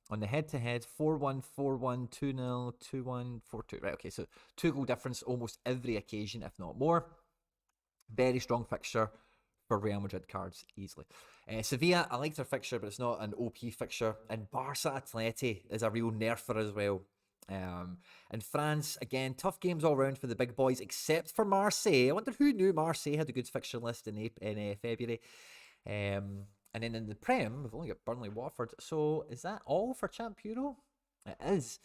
On the head-to-head, 4-1, 4-1, 2-0, 2-1, 4-2. Right, okay, so 2-goal difference almost every occasion, if not more. Very strong fixture for Real Madrid cards, easily. Sevilla, I like their fixture, but it's not an OP fixture. And Barca Atleti is a real nerfer as well. In France, again, tough games all round for the big boys, except for Marseille. I wonder who knew Marseille had a good fixture list in February. And then in the Prem, we've only got Burnley, Watford. So is that all for Champ Euro? It is.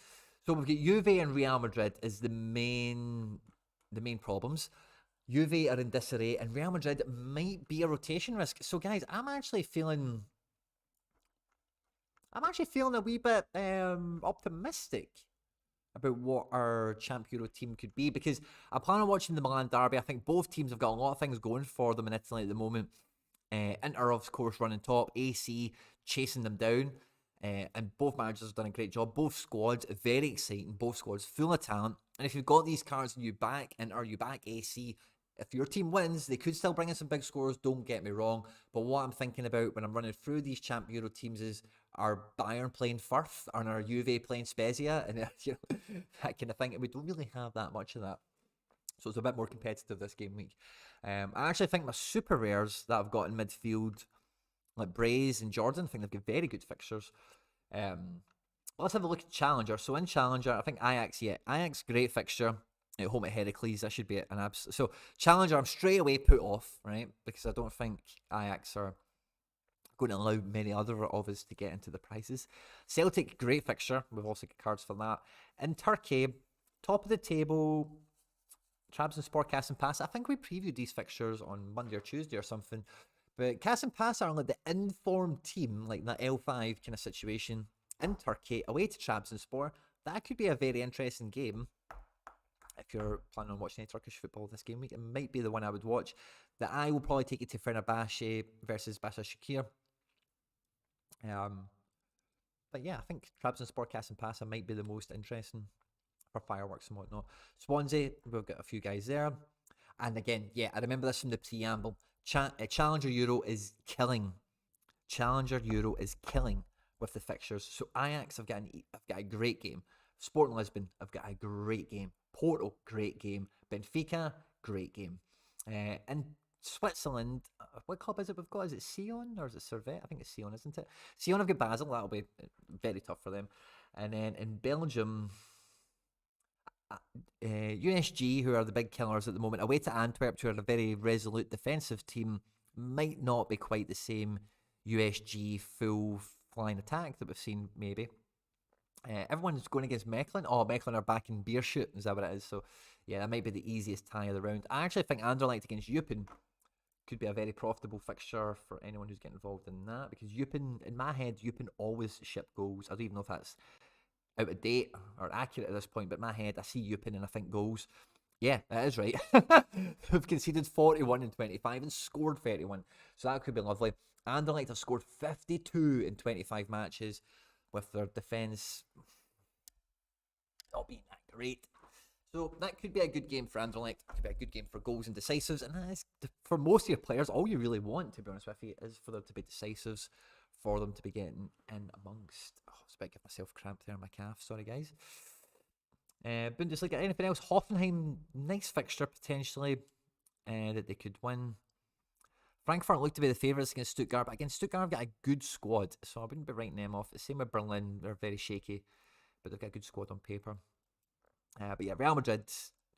So we've got Juve and Real Madrid is the main problems. Juve are in disarray, and Real Madrid might be a rotation risk. So guys, I'm actually feeling a wee bit optimistic about what our Champ Euro team could be, because I plan on watching the Milan derby. I think both teams have got a lot of things going for them in Italy at the moment. Inter, of course, running top, AC chasing them down, and both managers have done a great job. Both squads very exciting, both squads full of talent. And if you've got these cards and you back Inter, you back AC, if your team wins, they could still bring in some big scores, don't get me wrong. But what I'm thinking about when I'm running through these Champ Euro teams is, are Bayern playing Firth and are Juve playing Spezia? And that kind of thing. And we don't really have that much of that. So it's a bit more competitive this game week. I actually think my super rares that I've got in midfield, like Braze and Jordan, I think they've got very good fixtures. Let's have a look at Challenger. So in Challenger, I think Ajax, great fixture at home at Heracles. That should be an absolute. So Challenger, I'm straight away put off, right? Because I don't think Ajax are going to allow many other of us to get into the prizes. Celtic, great fixture. We've also got cards for that. In Turkey, top of the table, Trabzonspor, Kasımpaşa. I think we previewed these fixtures on Monday or Tuesday or something. But Kasımpaşa are like the informed team, like that L5 kind of situation in Turkey, away to Trabzonspor. That could be a very interesting game. If you're planning on watching any Turkish football this game week, it might be the one I would watch. The eye will probably take you to Fenerbahce versus Başakşehir. But yeah, I think Trabzonspor, Kasımpaşa might be the most interesting for fireworks and whatnot. Swansea, we've got a few guys there. And again, yeah, I remember this from the preamble. Challenger Euro is killing. Challenger Euro is killing with the fixtures. So Ajax have got a great game. Sporting Lisbon have got a great game. Porto, great game. Benfica, great game. In Switzerland, what club is it we've got? Is it Sion or is it Servette? I think it's Sion, isn't it? Sion have got Basel. That'll be very tough for them. And then in Belgium, USG, who are the big killers at the moment, away to Antwerp, who are a very resolute defensive team, might not be quite the same USG full flying attack that we've seen, maybe. Everyone's going against Mechelen. Oh, Mechelen are back in Beerschot, is that what it is? So, yeah, that might be the easiest tie of the round. I actually think Anderlecht against Eupen could be a very profitable fixture for anyone who's getting involved in that, because Eupen, in my head, Eupen always ship goals. I don't even know if that's out of date or accurate at this point, but in my head, I see Eupen and I think goals. Yeah, that is right. We've conceded 41 in 25 and scored 31. So that could be lovely. Anderlecht have scored 52 in 25 matches, with their defence not being that great. So that could be a good game for Anderlecht. It could be a good game for goals and decisives. And that is, for most of your players, all you really want, to be honest with you, is for there to be decisives, for them to be getting in amongst. Oh, I was about to give myself cramp there in my calf. Sorry, guys. Bundesliga, anything else? Hoffenheim, nice fixture potentially that they could win. Frankfurt look to be the favourites against Stuttgart, but again, Stuttgart have got a good squad, so I wouldn't be writing them off. The same with Berlin, they're very shaky, but they've got a good squad on paper. But yeah, Real Madrid,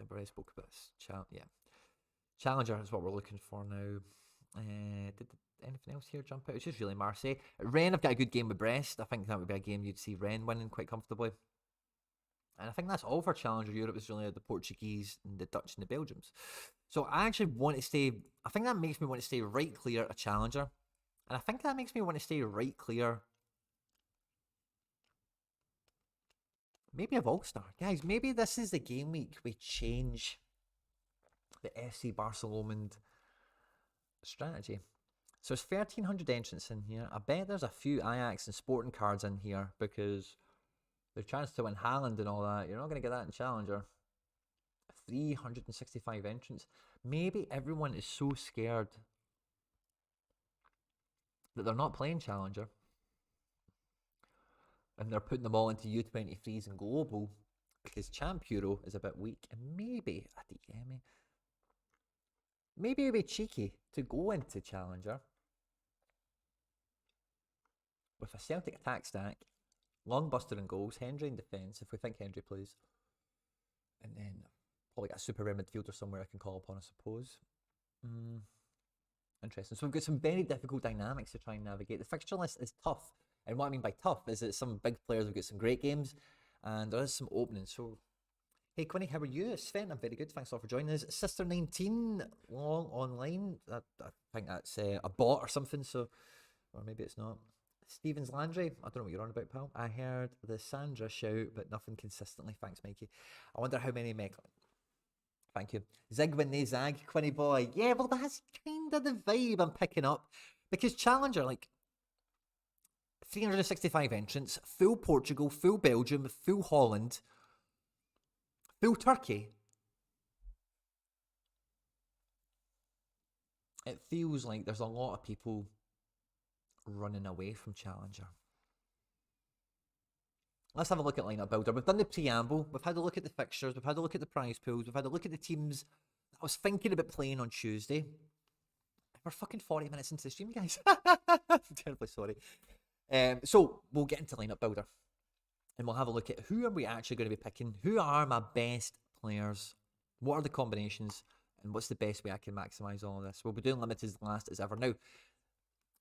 I've already spoke about this. Challenger is what we're looking for now. Did anything else here jump out? It's just really Marseille. Rennes have got a good game with Brest. I think that would be a game you'd see Rennes winning quite comfortably. And I think that's all for Challenger Europe. It's really the Portuguese, and the Dutch, and the Belgians. So I actually want to stay. I think that makes me want to stay right clear a Challenger. And I think that makes me want to stay right clear. Maybe of All-Star. Guys, maybe this is the game week we change the FC Barcelona strategy. So there's 1,300 entrants in here. I bet there's a few Ajax and Sporting cards in here because the chance to win Haaland and all that, you're not going to get that in Challenger. 365 entrants. Maybe everyone is so scared that they're not playing Challenger. And they're putting them all into U23s and Global because Champ Euro is a bit weak. And maybe at the end, maybe it'd be cheeky to go into Challenger with a Celtic attack stack, Long Buster in goals, Hendry in defence, if we think Hendry plays. And then probably got a super rare midfielder somewhere I can call upon, I suppose. Interesting. So we've got some very difficult dynamics to try and navigate. The fixture list is tough. And what I mean by tough is that some big players have got some great games and there is some openings. So, hey Quinny, how are you? Sven, I'm very good. Thanks a lot for joining us. Sister19 long online. I think that's a bot or something. So, or maybe it's not. Stevens Landry, I don't know what you're on about, pal. I heard the Sandra shout, but nothing consistently. Thanks, Mikey. I wonder how many make. Thank you. Zig when they zag, Quinny boy. Yeah, well, that's kind of the vibe I'm picking up. Because Challenger, like, 365 entrants, full Portugal, full Belgium, full Holland, full Turkey. It feels like there's a lot of people running away from Challenger. Let's have a look at lineup builder. We've done the preamble. We've had a look at the fixtures. We've had a look at the prize pools. We've had a look at the teams that I was thinking about playing on Tuesday. We're fucking 40 minutes into the stream, guys. I'm terribly sorry. So we'll get into lineup builder. And we'll have a look at who are we actually going to be picking. Who are my best players? What are the combinations? And what's the best way I can maximise all of this? We'll be doing limited last as ever. Now,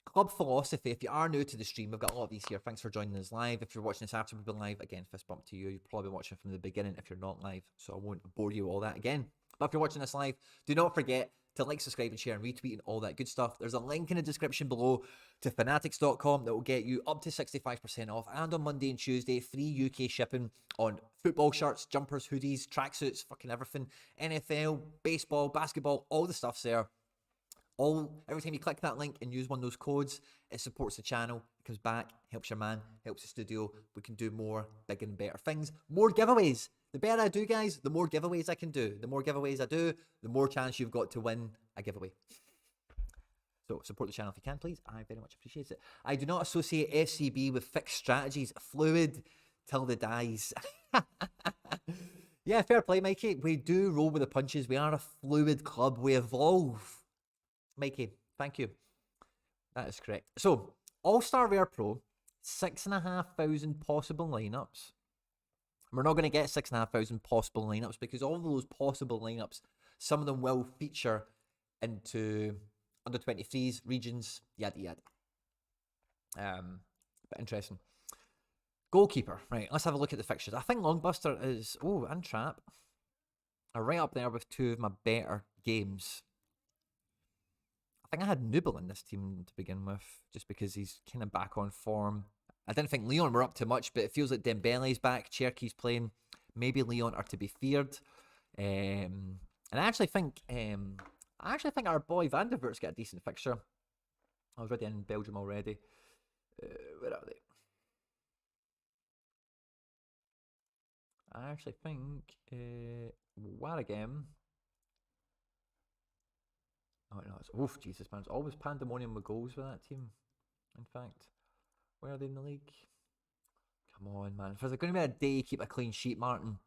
club philosophy, if you are new to the stream, we've got a lot of these here. Thanks for joining us live. If you're watching this after we've been live, again, fist bump to you. You're probably watching from the beginning if you're not live, so I won't bore you with all that again. But if you're watching this live, do not forget to like, subscribe, and share, and retweet, and all that good stuff. There's a link in the description below to fanatics.com that will get you up to 65% off. And on Monday and Tuesday, free UK shipping on football shirts, jumpers, hoodies, tracksuits, fucking everything. NFL, baseball, basketball, all the stuff's there. Every time you click that link and use one of those codes, it supports the channel, it comes back, helps your man, helps the studio. We can do more, bigger and better things. More giveaways. The better I do, guys, the more giveaways I can do. The more giveaways I do, the more chance you've got to win a giveaway. So support the channel if you can, please. I very much appreciate it. I do not associate FCB with fixed strategies. Fluid till the dies. Yeah, fair play, Mikey. We do roll with the punches. We are a fluid club. We evolve. Mikey, thank you. That is correct. So, All-Star Rare Pro, 6,500 possible lineups. We're not going to get 6,500 possible lineups because all of those possible lineups, some of them will feature into under 23s, regions, yada yada. But interesting. Goalkeeper, right? Let's have a look at the fixtures. I think Longbuster is and Trap are right up there with two of my better games. I think I had Nubel in this team to begin with, just because he's kind of back on form. I didn't think Leon were up to much, but it feels like Dembele's back, Cherki's playing. Maybe Leon are to be feared. And I actually think our boy Van der Voort's got a decent fixture. I was already in Belgium already. Where are they? I actually think Waragem. Oh no, it's Jesus man, it's always pandemonium with goals with that team. In fact, where are they in the league? Come on, man. If there's going to be a day you keep a clean sheet, Martin,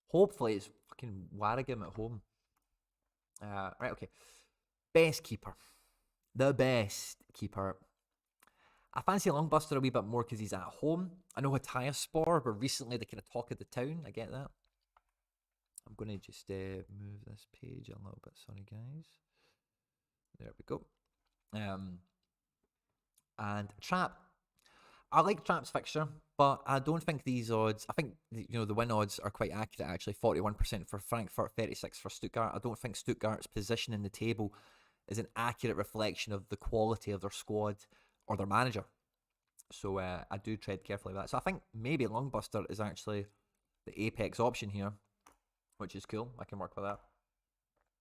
Hopefully it's fucking Warrigan at home. Right, okay. Best keeper. The best keeper. I fancy Longbuster a wee bit more because he's at home. I know Spore were recently the kind of talk of the town. I get that. I'm going to just move this page a little bit. Sorry, guys. There we go. And Trap. I like Trap's fixture, but I don't think these odds. I think the win odds are quite accurate. Actually, 41% for Frankfurt, 36% for Stuttgart. I don't think Stuttgart's position in the table is an accurate reflection of the quality of their squad or their manager. So I do tread carefully with that. So I think maybe Longbuster is actually the apex option here, which is cool. I can work with that.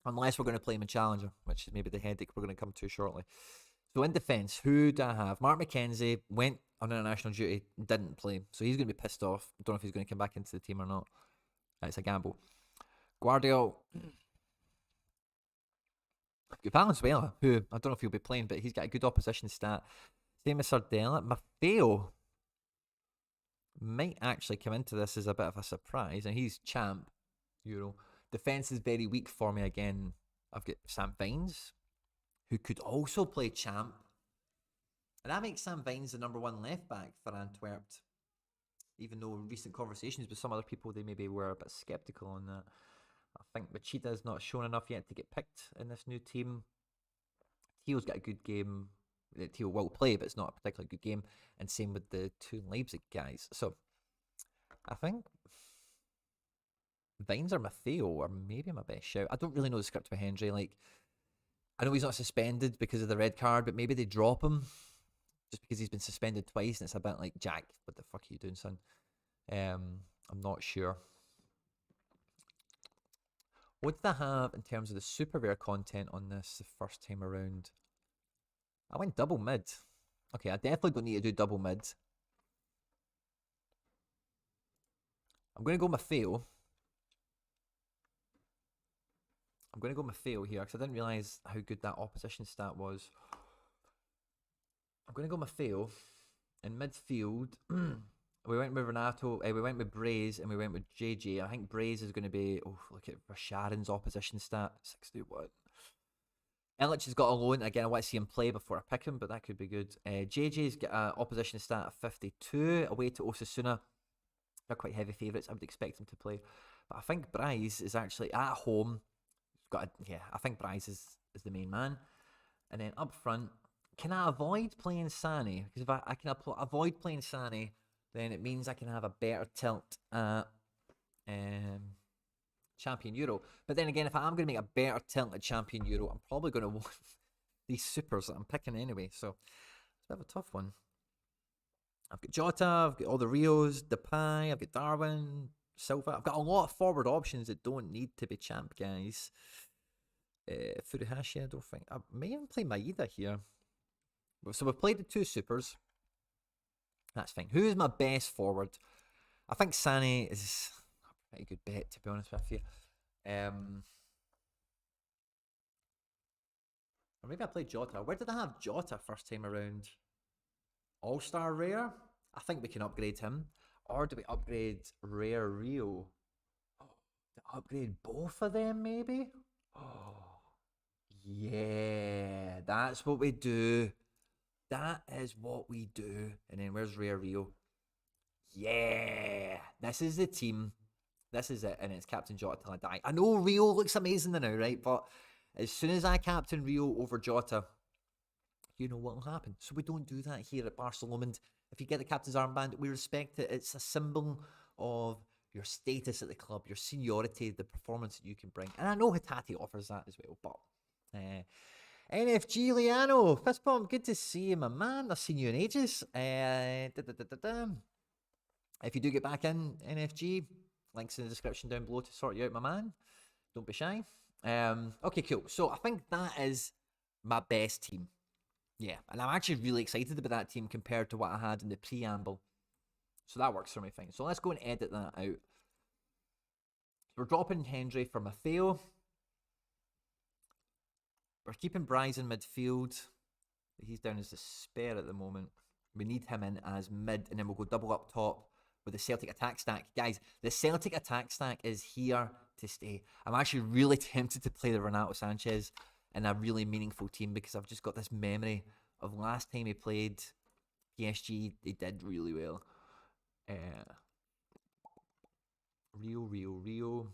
Unless we're going to play him in Challenger, which is maybe the headache we're going to come to shortly. So in defence, who do I have? Mark McKenzie went on international duty, didn't play. So he's going to be pissed off. Don't know if he's going to come back into the team or not. It's a gamble. Guardiola. Good Valenzuela, who I don't know if he'll be playing, but he's got a good opposition stat. Same as Sardella. Maffeo might actually come into this as a bit of a surprise, and he's champ Euro. Defence is very weak for me again. I've got Sam Vines, who could also play champ. And that makes Sam Vines the #1 left back for Antwerp. Even though recent conversations with some other people, they maybe were a bit sceptical on that. I think Machita's not shown enough yet to get picked in this new team. Teal's got a good game. Teal will play, but it's not a particularly good game. And same with the two Leipzig guys. So I think Vines or Maffeo are maybe my best shout. I don't really know the script with Hendry. Like, I know he's not suspended because of the red card, but maybe they drop him just because he's been suspended twice, and it's a bit like, Jack, what the fuck are you doing, son? I'm not sure. What did I have in terms of the super rare content on this the first time around? I went double mid. Okay, I definitely don't need to do double mid. I'm going to go Maffeo. I'm going to go Maffeo here because I didn't realise how good that opposition stat was. I'm going to go Maffeo. In midfield, we went with Renato, we went with Braze, and we went with JJ. I think Braze is going to be, oh, look at Sharon's opposition stat, 61. Illich has got a loan. Again, I want to see him play before I pick him, but that could be good. JJ's got an opposition stat of 52, away to Osasuna. They're quite heavy favourites. I would expect him to play. But I think Bryce is actually at home. I think Bryce is the main man. And then up front, can I avoid playing Sané? Because if I can avoid playing Sané, then it means I can have a better tilt at Champion Euro. But then again, if I am going to make a better tilt at Champion Euro, I'm probably going to want these supers that I'm picking anyway. So it's a bit of a tough one. I've got Jota, I've got all the Rios, Depay, I've got Darwin, Silva. I've got a lot of forward options that don't need to be champ, guys. Furuhashi, I don't think. I may even play Maeda here. So we've played the two supers. That's fine. Who is my best forward? I think Sané is a pretty good bet, to be honest with you. Or maybe I played Jota. Where did I have Jota first time around? All-Star Rare? I think we can upgrade him. Or do we upgrade Rare Rio? To upgrade both of them, maybe? Oh, yeah. That's what we do. That is what we do. And then where's Rare Rio? Yeah. This is the team. This is it. And it's Captain Jota till I die. I know Rio looks amazing now, right? But as soon as I captain Rio over Jota, you know what will happen. So we don't do that here at Barcelona. If you get the captain's armband, we respect it. It's a symbol of your status at the club, your seniority, the performance that you can bring. And I know Hatate offers that as well. But NFG Liano, fist bump, good to see you, my man. I've seen you in ages. If you do get back in NFG, links in the description down below to sort you out, my man. Don't be shy. Okay, cool. So I think that is my best team. Yeah, and I'm actually really excited about that team compared to what I had in the preamble. So that works for me fine. So let's go and edit that out. We're dropping Hendry for Maffeo. We're keeping Bryce in midfield. He's down as the spare at the moment. We need him in as mid, and then we'll go double up top with the Celtic attack stack. Guys, the Celtic attack stack is here to stay. I'm actually really tempted to play the Renato Sanchez in a really meaningful team because I've just got this memory of last time he played PSG. They did really well. Rio.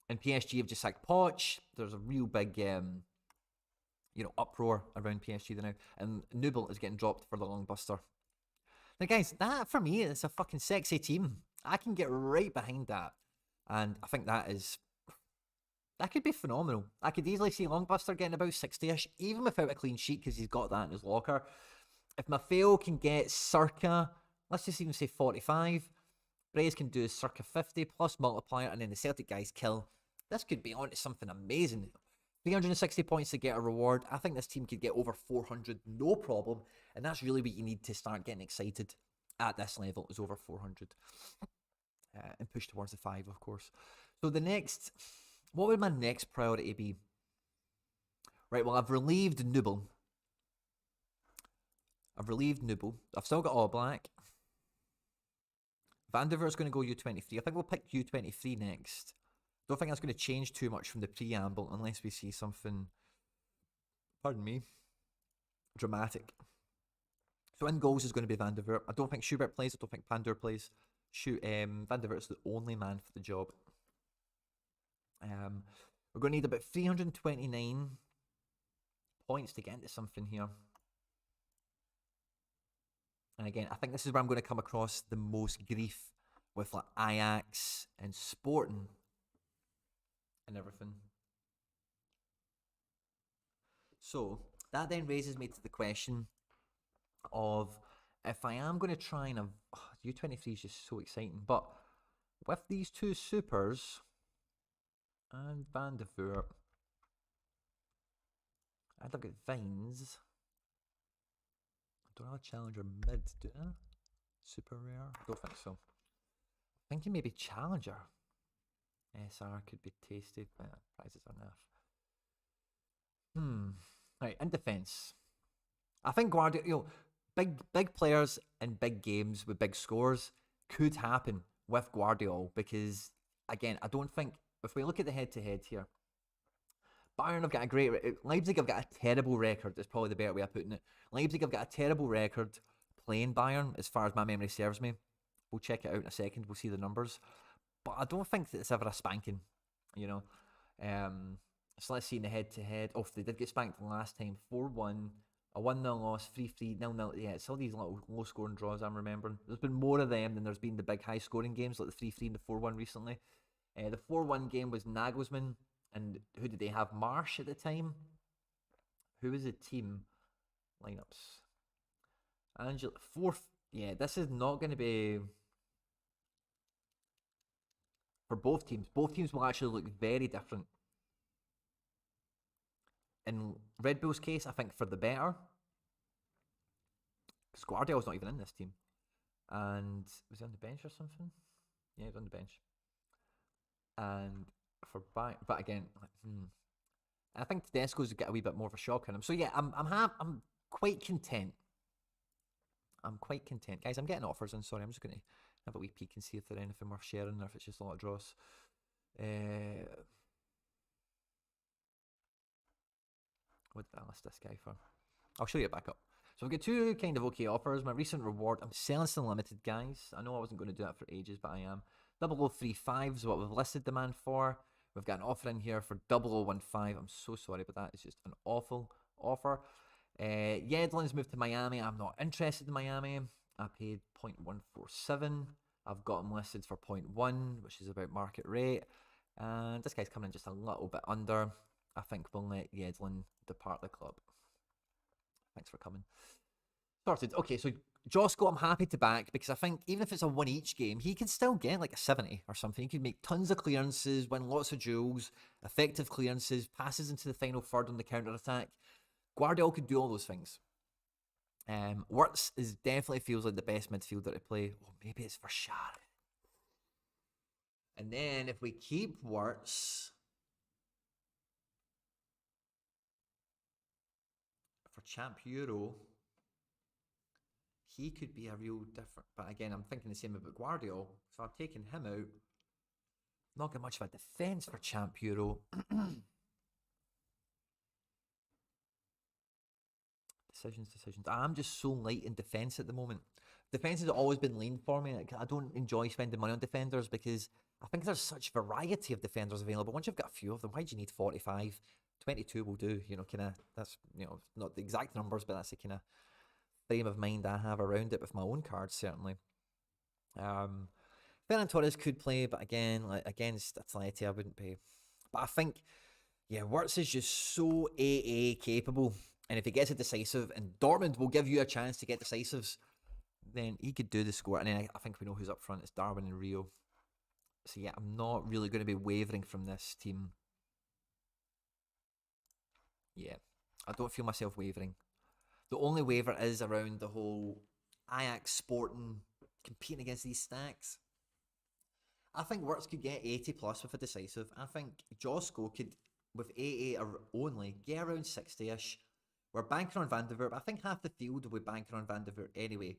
And PSG have just sacked Poch. There's a real big, uproar around PSG now. And Nubel is getting dropped for the long buster. Now, guys, that for me is a fucking sexy team. I can get right behind that. And I think that could be phenomenal. I could easily see Longbuster getting about 60-ish, even without a clean sheet, because he's got that in his locker. If Maffeo can get circa, let's just even say 45, Braze can do circa 50 plus multiplier, and then the Celtic guys kill. This could be on to something amazing. 360 points to get a reward. I think this team could get over 400, no problem. And that's really what you need to start getting excited at this level, is over 400. And push towards the 5, of course. So what would my next priority be? Right, well, I've relieved Nubel. I've still got All Black. Van der Veert's going to go U23. I think we'll pick U23 next. Don't think that's going to change too much from the preamble unless we see something, pardon me, dramatic. So in goals is going to be Van der Veert. I don't think Schubert plays. I don't think Pandur plays. Van der Veert's the only man for the job. We're going to need about 329 points to get into something here. And again, I think this is where I'm going to come across the most grief with like Ajax and Sporting and everything. So that then raises me to the question of, if I am going to try and U23 is just so exciting, but with these two supers and Van der Veer, I'd look at Vines. I don't have a challenger mid, do I? Super rare? I don't think so. Thinking maybe challenger. SR could be tasty, but prices are enough. Right, in defense, I think Guardiola, big players in big games with big scores could happen with Guardiola, because again, I don't think, if we look at the head-to-head here, Bayern have got a great, Leipzig have got a terrible record, is probably the better way of putting it. Leipzig have got a terrible record playing Bayern, as far as my memory serves me. We'll check it out in a second, we'll see the numbers. But I don't think that it's ever a spanking, you know. So let's see in the head-to-head. Oh, they did get spanked last time, 4-1, a 1-0 loss, 3-3, 0-0. Yeah, it's all these little low-scoring draws I'm remembering. There's been more of them than there's been the big high-scoring games, like the 3-3 and the 4-1 recently. The 4-1 game was Nagelsmann, and who did they have? Marsh at the time? Who was the team lineups? Angela, 4th. Yeah, this is not going to be... For both teams. Both teams will actually look very different. In Red Bull's case, I think for the better. Because Guardiola's not even in this team. And was he on the bench or something? Yeah, he was on the bench. And for but again, I think Tedesco's get a wee bit more of a shock on him. So yeah, I'm quite content. I'm quite content, guys. I'm getting offers in. Sorry, I'm just going to have a wee peek and see if there's anything worth sharing, or if it's just a lot of draws. What did I list this guy for? I'll show you it back up. So I've got two kind of okay offers. My recent reward, I'm selling some limited, guys. I know I wasn't going to do that for ages, but I am. 0035 is what we've listed the man for. We've got an offer in here for 0015. I'm so sorry, but that is just an awful offer. Yedlin's moved to Miami. I'm not interested in Miami. I paid 0.147. I've got him listed for 0.1, which is about market rate. And this guy's coming in just a little bit under. I think we'll let Yedlin depart the club. Thanks for coming. Sorted. Okay, so Josko, I'm happy to back, because I think even if it's a 1 each game, he can still get like a 70 or something. He could make tons of clearances, win lots of duels, effective clearances, passes into the final third on the counter-attack. Guardiola could do all those things. Wirtz definitely feels like the best midfielder to play. Oh, maybe it's for Sorare. And then if we keep Wirtz for Champ Euro, he could be a real different. But again, I'm thinking the same about Guardiola. So I've taken him out. Not got much of a defence for Champ Euro. Decisions. I'm just so light in defence at the moment. Defence has always been lean for me. Like, I don't enjoy spending money on defenders because I think there's such variety of defenders available. Once you've got a few of them, why do you need 45? 22 will do, you know, kind of, that's, you know, not the exact numbers, but that's the kind of frame of mind I have around it with my own cards, certainly. Ferran Torres could play, but again, like against Atleti, I wouldn't pay. But I think, yeah, Wirtz is just so AA capable. And if he gets it decisive, and Dortmund will give you a chance to get decisives, then he could do the score. And then I think we know who's up front. It's Darwin and Rio. So yeah, I'm not really going to be wavering from this team. Yeah, I don't feel myself wavering. The only waiver is around the whole Ajax Sporting competing against these stacks. I think Wirtz could get 80 plus with a decisive. I think Josko could, with 88 only, get around 60-ish. We're banking on Van der Voort. I think half the field will be banking on Van der Voort anyway.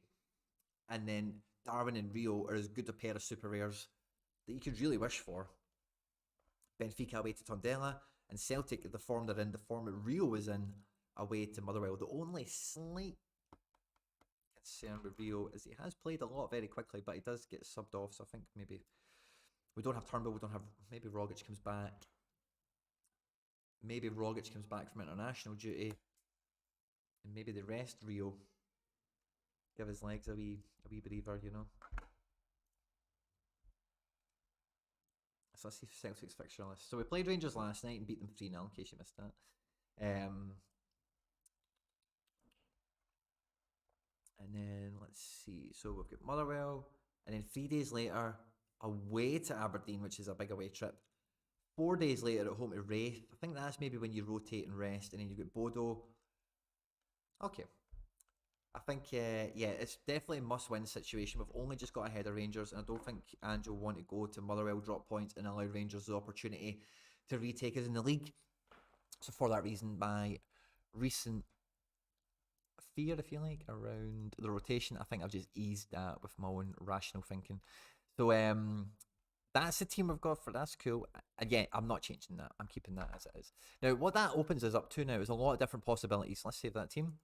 And then Darwin and Rio are as good a pair of super rares that you could really wish for. Benfica away to Tondela, and Celtic, the form they're in, the form that Rio was in, away to Motherwell. The only slight concern with Rio is he has played a lot very quickly, but he does get subbed off, so I think maybe we don't have Turnbull, we don't have, maybe Rogic comes back. Maybe Rogic comes back from international duty, and maybe the rest Rio. Give his legs a wee breather, you know. So let's see Celtic's fixture list. So we played Rangers last night and beat them 3-0, in case you missed that. And then let's see. So we've got Motherwell, and then 3 days later, away to Aberdeen, which is a big away trip. 4 days later at home to Wraith. I think that's maybe when you rotate and rest, and then you got Bodo. Okay. I think, yeah, it's definitely a must-win situation. We've only just got ahead of Rangers, and I don't think Ange will want to go to Motherwell, drop points, and allow Rangers the opportunity to retake us in the league. So for that reason, my recent fear, if you like, around the rotation, I think I've just eased that with my own rational thinking. So that's the team we've got for, that's cool. Again, I'm not changing that. I'm keeping that as it is. Now, what that opens us up to now is a lot of different possibilities. Let's save that team.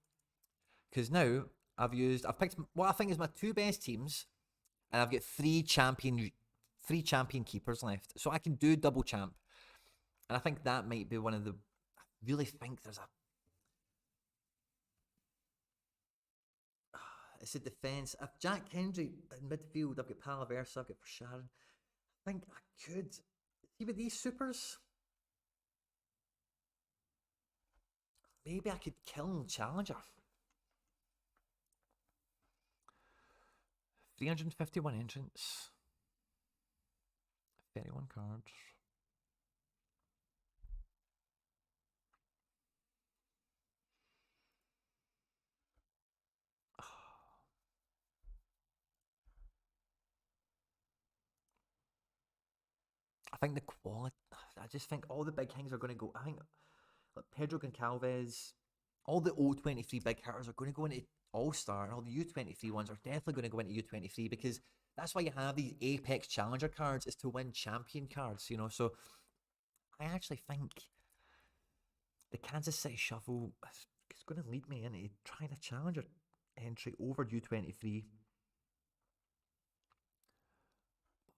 Because now I've picked what I think is my two best teams, and I've got three champion keepers left. So I can do double champ. And I think that might be one of the, I really think there's a, it's a defence. I've Jack Hendry in midfield, I've got Palaversa, I've got Sharon. I think I could, see with these supers, maybe I could kill Challenger. 351 entrants. 31 cards. I think the quality, I just think all the big things are going to go, I think like Pedro Goncalves, all the O23 big hitters are going to go into All-Star, and all the U23 ones are definitely going to go into U23, because that's why you have these Apex Challenger cards, is to win champion cards, you know. So I actually think the Kansas City Shuffle is going to lead me into trying a Challenger entry over U23.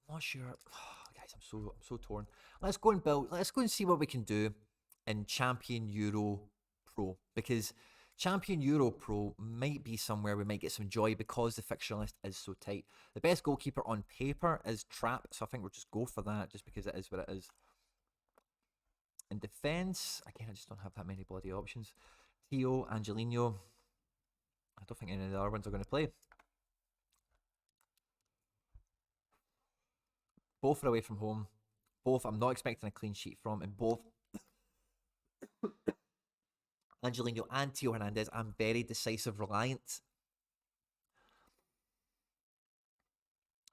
I'm not sure. Oh, guys, I'm so torn. Let's go and see what we can do in Champion Euro Pro, because Champion Euro Pro might be somewhere we might get some joy because the fixture list is so tight. The best goalkeeper on paper is Trapp, so I think we'll just go for that just because it is what it is. In defence, again, I just don't have that many bloody options. Theo, Angelino. I don't think any of the other ones are going to play. Both are away from home. Both I'm not expecting a clean sheet from, and both Angelino and Theo Hernandez, I'm very decisive reliant.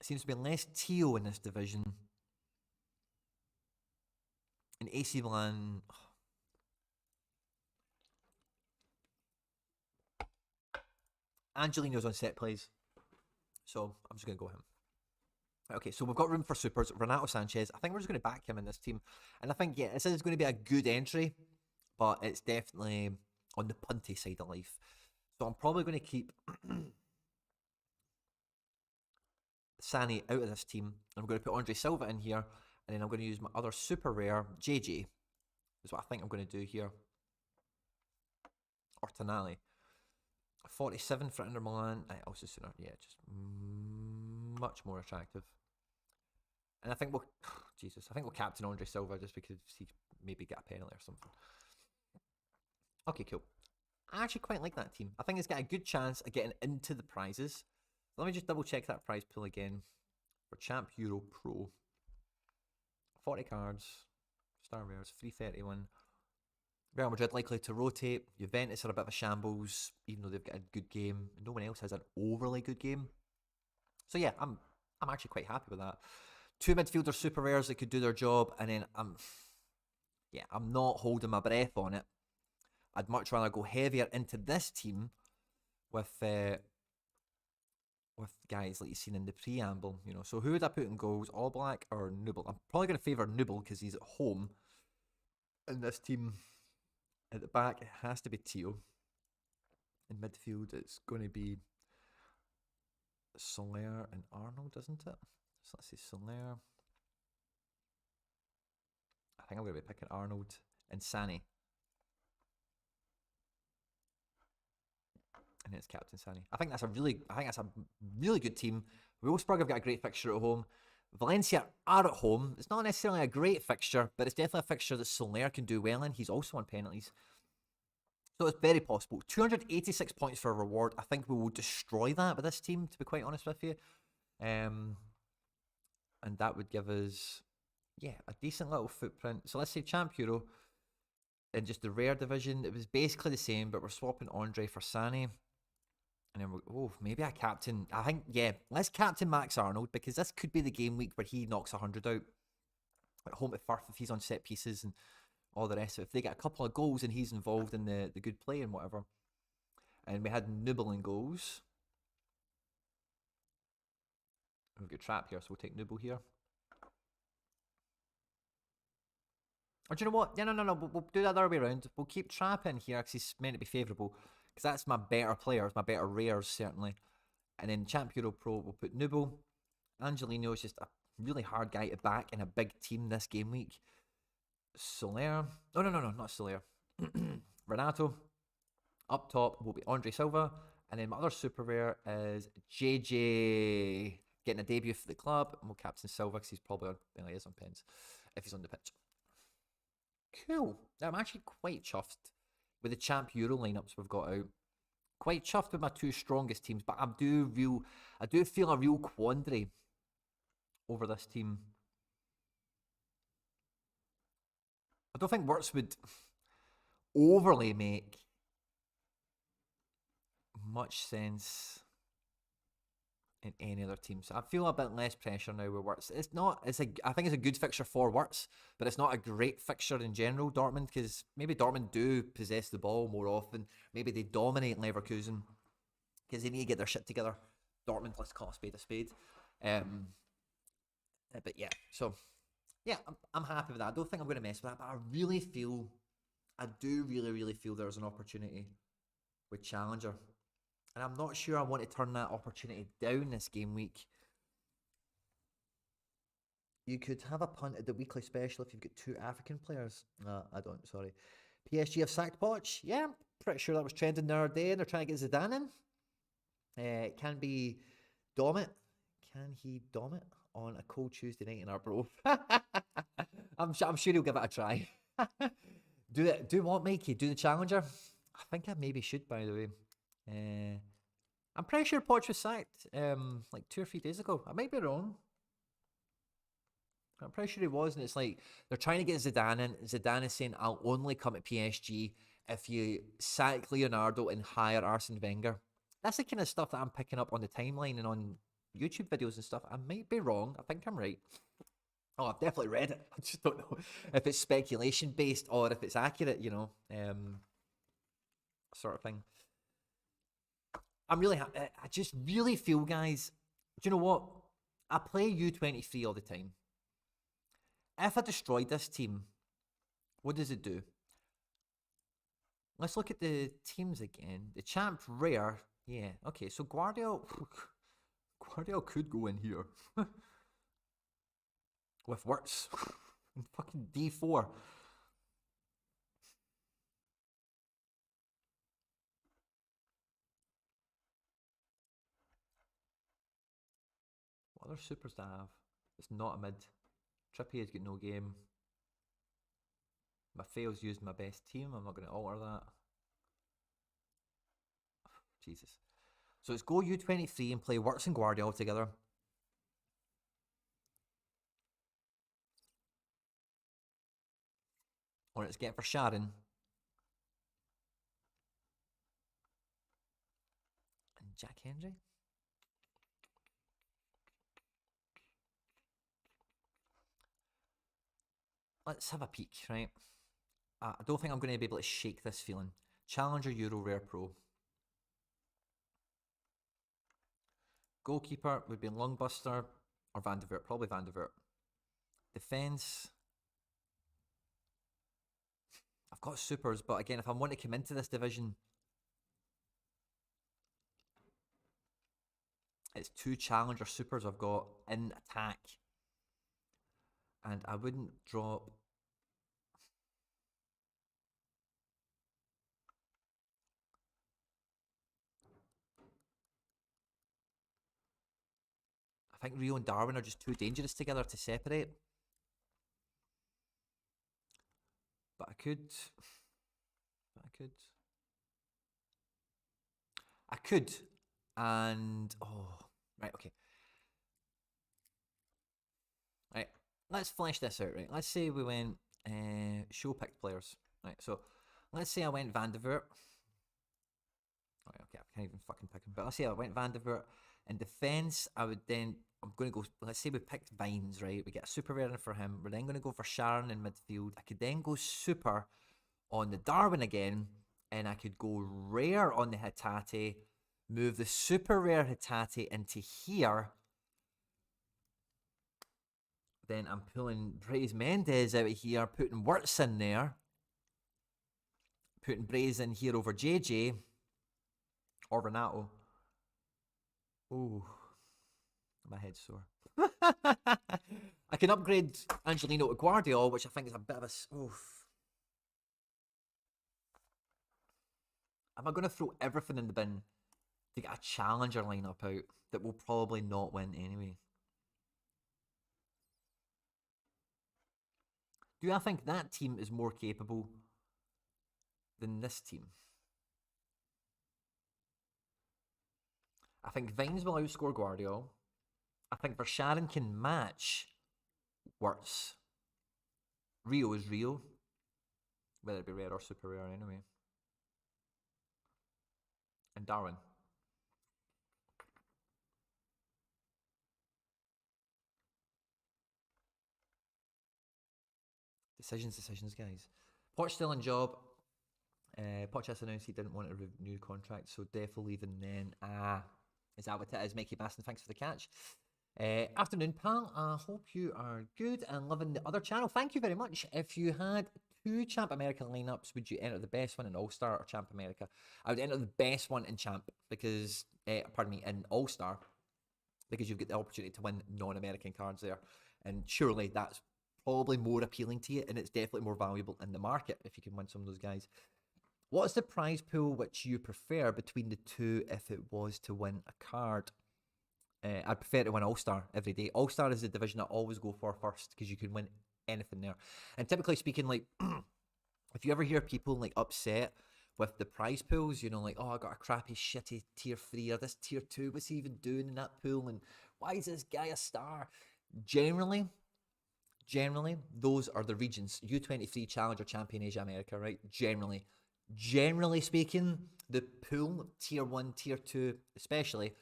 Seems to be less Theo in this division. And AC Milan. Angelino's on set plays, so I'm just going to go him. Okay, so we've got room for supers. Renato Sanchez, I think we're just going to back him in this team. And I think, yeah, this is going to be a good entry, but it's definitely on the punty side of life. So I'm probably going to keep Sani out of this team. I'm going to put Andre Silva in here, and then I'm going to use my other super rare, JJ, is what I think I'm going to do here. Or Tonali. 47 for Inter Milan. Also sooner, yeah, just much more attractive. And I think we'll, Jesus, I think we'll captain Andre Silva just because he maybe get a penalty or something. Okay, cool. I actually quite like that team. I think it's got a good chance of getting into the prizes. Let me just double check that prize pool again for Champ Euro Pro. 40 cards, Star Rares, 331. Real Madrid likely to rotate. Juventus are a bit of a shambles, even though they've got a good game. No one else has an overly good game. So yeah, I'm actually quite happy with that. 2 midfielder super rares that could do their job, and then I'm not holding my breath on it. I'd much rather go heavier into this team with guys like you've seen in the preamble, you know. So who would I put in goals? All Black or Nubel? I'm probably going to favour Nubel because he's at home. In this team, at the back, it has to be Teo. In midfield, it's going to be Sorare and Arnold, isn't it? So let's see, Sorare. I think I'm going to be picking Arnold and Sani. And it's Captain Sani. I think that's a really good team. Wolfsburg have got a great fixture at home. Valencia are at home. It's not necessarily a great fixture, but it's definitely a fixture that Soler can do well in. He's also on penalties. So it's very possible. 286 points for a reward. I think we will destroy that with this team, to be quite honest with you. And that would give us, yeah, a decent little footprint. So let's say Champ Euro in just the rare division. It was basically the same, but we're swapping Andre for Sani. And then maybe I captain. I think, yeah, let's captain Max Arnold because this could be the game week where he knocks 100 out at home at Firth if he's on set pieces and all the rest of it. If they get a couple of goals and he's involved in the good play and whatever. And we had Nubel in goals. We've got Trap here, so we'll take Nubel here. Or do you know what? Yeah, no. We'll do that the other way around. We'll keep Trap in here because he's meant to be favourable. Because that's my better players, my better rares, certainly. And then Champ Euro Pro, we'll put Nubel. Angelino is just a really hard guy to back in a big team this game week. Soler. Oh, no, not Soler. Renato. Up top will be Andre Silva. And then my other super rare is JJ getting a debut for the club. And we'll captain Silva because he's probably he is on pens if he's on the pitch. Cool. I'm actually quite chuffed with the Champ Euro lineups we've got out. Quite chuffed with my 2 strongest teams, but I do feel a real quandary over this team. I don't think Wirtz would overly make much sense in any other team. So I feel a bit less pressure now with Wirtz. I think it's a good fixture for Wirtz, but it's not a great fixture in general, Dortmund, because maybe Dortmund do possess the ball more often. Maybe they dominate Leverkusen because they need to get their shit together. Dortmund, let's call a spade a spade. But yeah, so yeah, I'm happy with that. I don't think I'm going to mess with that, but I do really feel there's an opportunity with Challenger. And I'm not sure I want to turn that opportunity down this game week. You could have a punt at the weekly special if you've got 2 African players. I don't, sorry. PSG have sacked Poch. Yeah, I'm pretty sure that was trending the other day and they're trying to get Zidane in. It can be Domit. Can he Domit on a cold Tuesday night in Arbroath? I'm sure he'll give it a try. Do what, Mikey? Do the Challenger? I think I maybe should, by the way. I'm pretty sure Poch was sacked like 2 or 3 days ago. I might be wrong. I'm pretty sure he was, and it's like they're trying to get Zidane in. Zidane is saying, I'll only come at PSG if you sack Leonardo and hire Arsene Wenger. That's the kind of stuff that I'm picking up on the timeline and on YouTube videos and stuff. I might be wrong. I think I'm right. Oh, I've definitely read it. I just don't know if it's speculation based or if it's accurate, you know, sort of thing. I'm really happy. I just really feel, guys, do you know what? I play U23 all the time. If I destroyed this team, what does it do? Let's look at the teams again. The champ rare. Yeah, okay, so Guardiol could go in here. With works. Fucking D4. What other supers do I have? It's not a mid. Trippier's got no game. My fail's used my best team. I'm not going to alter that. Jesus. So let's go U23 and play Works and Guardiola together. Or let's get for Sharon. And Jack Henry. Let's have a peek, right? I don't think I'm going to be able to shake this feeling. Challenger Euro Rare Pro. Goalkeeper would be Lungbuster or Van de Voort. Probably Van de Voort. Defense. I've got supers, but again, if I want to come into this division, it's 2 Challenger supers I've got in attack. And I wouldn't drop... I think Rio and Darwin are just too dangerous together to separate. But I could... And... Oh, right, okay. Right, let's flesh this out, right? Let's say we went... show picked players. Right, so let's say I went Van de Voort. Right, okay, I can't even fucking pick him. But let's say I went Van de Voort. In defence, I would then... I'm going to go... Let's say we picked Vines, right? We get a super rare in for him. We're then going to go for Sharon in midfield. I could then go super on the Darwin again. And I could go rare on the Hatate. Move the super rare Hatate into here. Then I'm pulling Braze Mendes out of here. Putting Wirtz in there. Putting Braze in here over JJ. Or Renato. Ooh. My head's sore. I can upgrade Angelino to Guardiola, which I think is a bit of a... Oof. Am I going to throw everything in the bin to get a challenger lineup out that will probably not win anyway? Do I think that team is more capable than this team? I think Vines will outscore Guardiola. I think Verscharen can match Wirtz. Rio is Rio. Whether it be rare or super rare anyway. And Darwin. Decisions, guys. Poch still in job. Poch has announced he didn't want a renewed contract, so definitely leaving then. Is that what it is? Mikey Baston, thanks for the catch. Afternoon, pal. I hope you are good and loving the other channel. Thank you very much. If you had 2 Champ America lineups, would you enter the best one in All-Star or Champ America? I would enter the best one in Champ because, pardon me, in All-Star, because you've got the opportunity to win non-American cards there. And surely that's probably more appealing to you, and it's definitely more valuable in the market if you can win some of those guys. What's the prize pool which you prefer between the two if it was to win a card? I'd prefer to win All-Star every day. All-Star is the division I always go for first because you can win anything there. And typically speaking, like, if you ever hear people like upset with the prize pools, you know, like, oh, I got a crappy, shitty tier 3 or this tier 2, what's he even doing in that pool? And why is this guy a star? Generally, those are the regions. U23, Challenger, Champion, Asia, America, right? Generally speaking, the pool, tier 1, tier 2, especially,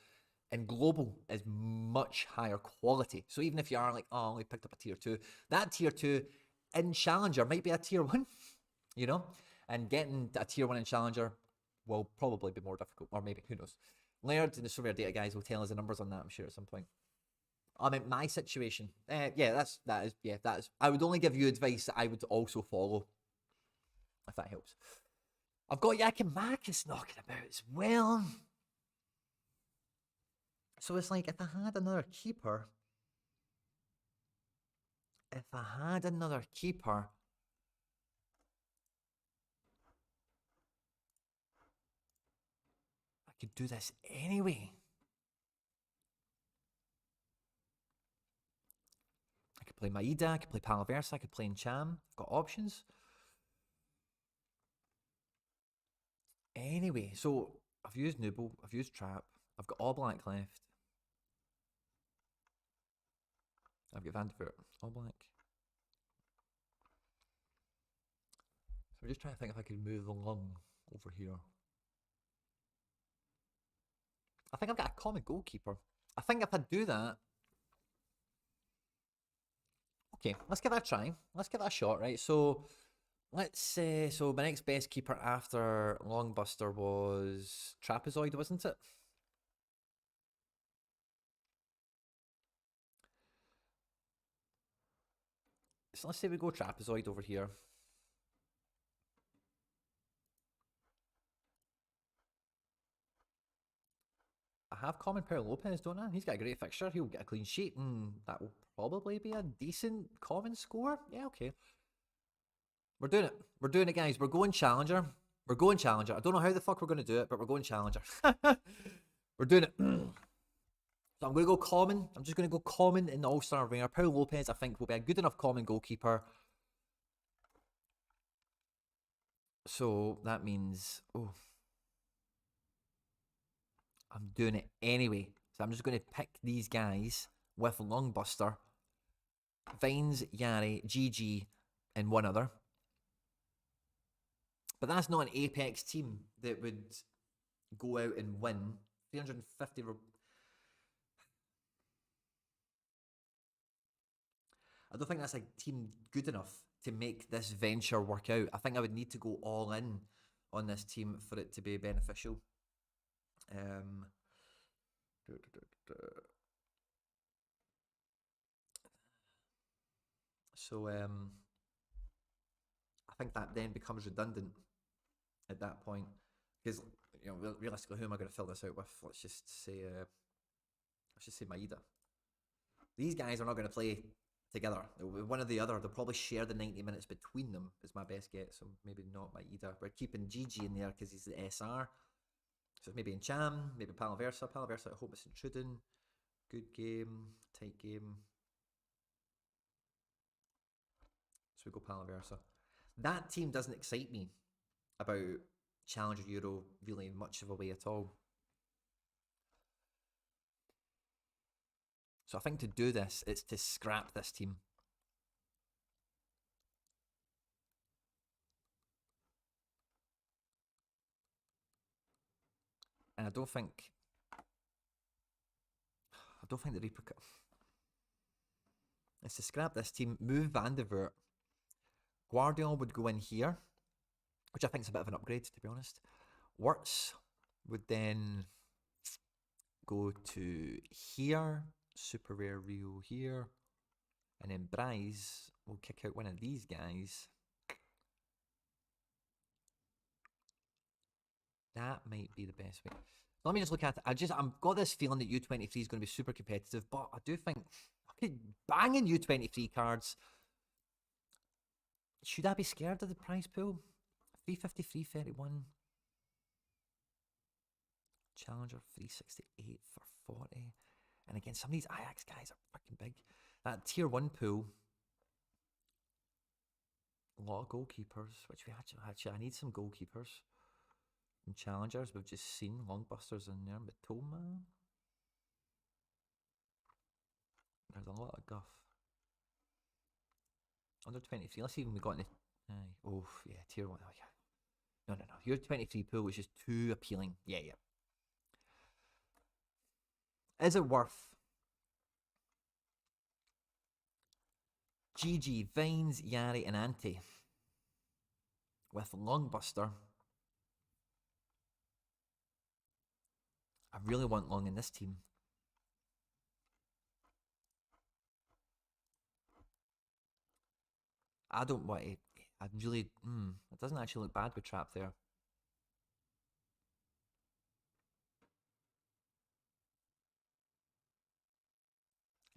and global is much higher quality. So even if you are like, oh, I only picked up a tier 2, that tier 2 in Challenger might be a tier 1, you know? And getting a tier 1 in Challenger will probably be more difficult, or maybe, who knows. Laird and the Sorare data guys will tell us the numbers on that, I'm sure, at some point. I mean, my situation. Yeah, that is. I would only give you advice that I would also follow, if that helps. I've got Yakimakis knocking about as well. So it's like, if I had another keeper, I could do this anyway. I could play Maeda, I could play Palaversa, I could play Encham. I've got options. Anyway, so I've used Nooble, I've used Trap, I've got all black left. I've got Vandervoort, all black. So I'm just trying to think if I could move the lung over here. I think I've got a common goalkeeper. I think if I do that... Okay, let's give that a try. Let's give that a shot, right? So, let's say... So, my next best keeper after Longbuster was Trapezoid, wasn't it? So, let's say we go Trapezoid over here. I have Common Pair Lopez, don't I? He's got a great fixture. He'll get a clean sheet, and that will probably be a decent common score. Yeah, okay. We're doing it. We're doing it, guys. We're going Challenger. We're going Challenger. I don't know how the fuck we're going to do it, but we're going Challenger. We're doing it. So I'm going to go common. I'm just going to go common in the All-Star Rare. Paul Lopez, I think, will be a good enough common goalkeeper. So that means... Oh. I'm doing it anyway. So I'm just going to pick these guys with Longbuster, Vines, Yari, GG, and one other. But that's not an Apex team that would go out and win 350. I don't think that's a team good enough to make this venture work out. I think I would need to go all in on this team for it to be beneficial. So I think that then becomes redundant at that point, because you know, realistically, who am I going to fill this out with? Let's just say Maeda. These guys are not going to play together. One or the other. They'll probably share the 90 minutes between them, is my best guess. So maybe not Maeda. We're keeping GG in there because he's the SR. So maybe Encham, maybe Palaversa. Palaversa, I hope it's intruding. Good game, tight game. So we go Palaversa. That team doesn't excite me about Challenger Euro really in much of a way at all. So I think to do this, it's to scrap this team. And I don't think the repercussions. It's to scrap this team, move Vandervoort. Guardiola would go in here, which I think is a bit of an upgrade, to be honest. Wirtz would then go to here, Super Rare Rio here, and then Bryce will kick out one of these guys. That might be the best way. Let me just look at it. I've got this feeling that U23 is going to be super competitive, but I do think fucking banging U23 cards. Should I be scared of the prize pool? 353, 31. Challenger 368 for 40. And again, some of these Ajax guys are freaking big. That tier 1 pool. A lot of goalkeepers, which we actually I need some goalkeepers. And challengers, we've just seen Longbusters in there, but Toma. There's a lot of guff. Under 23, let's see when we got in the... oh, yeah, tier 1. Oh, yeah. No. Your 23 pool was just too appealing. Yeah. Is it worth... GG, Vines, Yari, and Ante with Longbuster? I really want Long in this team. I don't want to. I really. It doesn't actually look bad with trap there.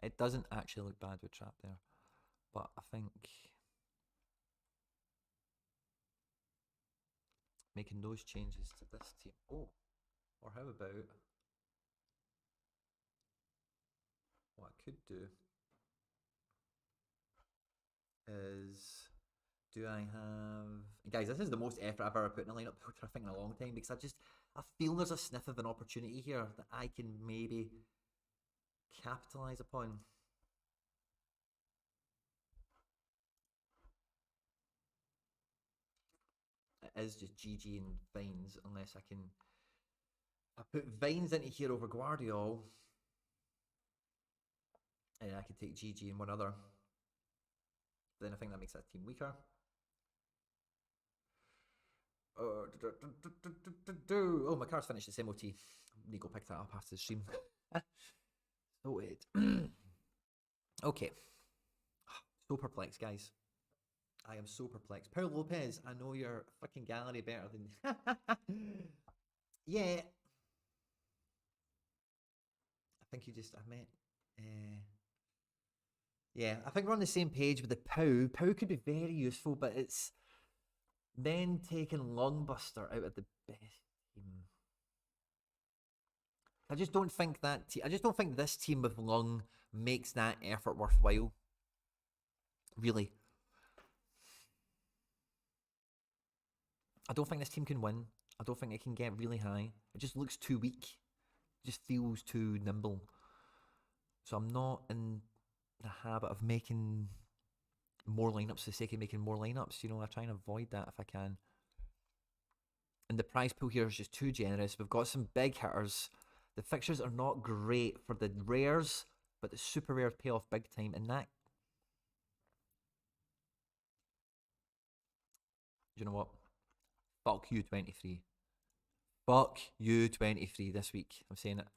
It doesn't actually look bad with trap there, but I think making those changes to this team. Oh, or how about what I could do is, do I have, guys, this is the most effort I've ever put in a lineup, I think, in a long time, because I feel there's a sniff of an opportunity here that I can maybe capitalize upon. It is just GG and Vines, unless I can. I put Vines into here over Guardiol, and I can take GG and one other. But then I think that makes that team weaker. Oh, my car's finished its MOT. Need to go pick that up after the stream. So wait. Okay. So perplexed, guys. I am so perplexed. Paul Lopez, I know your fucking gallery better than. Yeah. I think you just. I meant. Yeah, I think we're on the same page with the Pow. Pow could be very useful, but it's then taking Longbuster out of the best team. I just don't think that. I just don't think this team with Lung makes that effort worthwhile. Really. I don't think this team can win. I don't think it can get really high. It just looks too weak. It just feels too nimble. So I'm not in the habit of making more lineups for the sake of making more lineups. You know, I try and avoid that if I can. And the prize pool here is just too generous. We've got some big hitters. The fixtures are not great for the rares, but the super rares pay off big time. And that, you know what? Fuck you, 23. Fuck you, 23 this week. I'm saying it.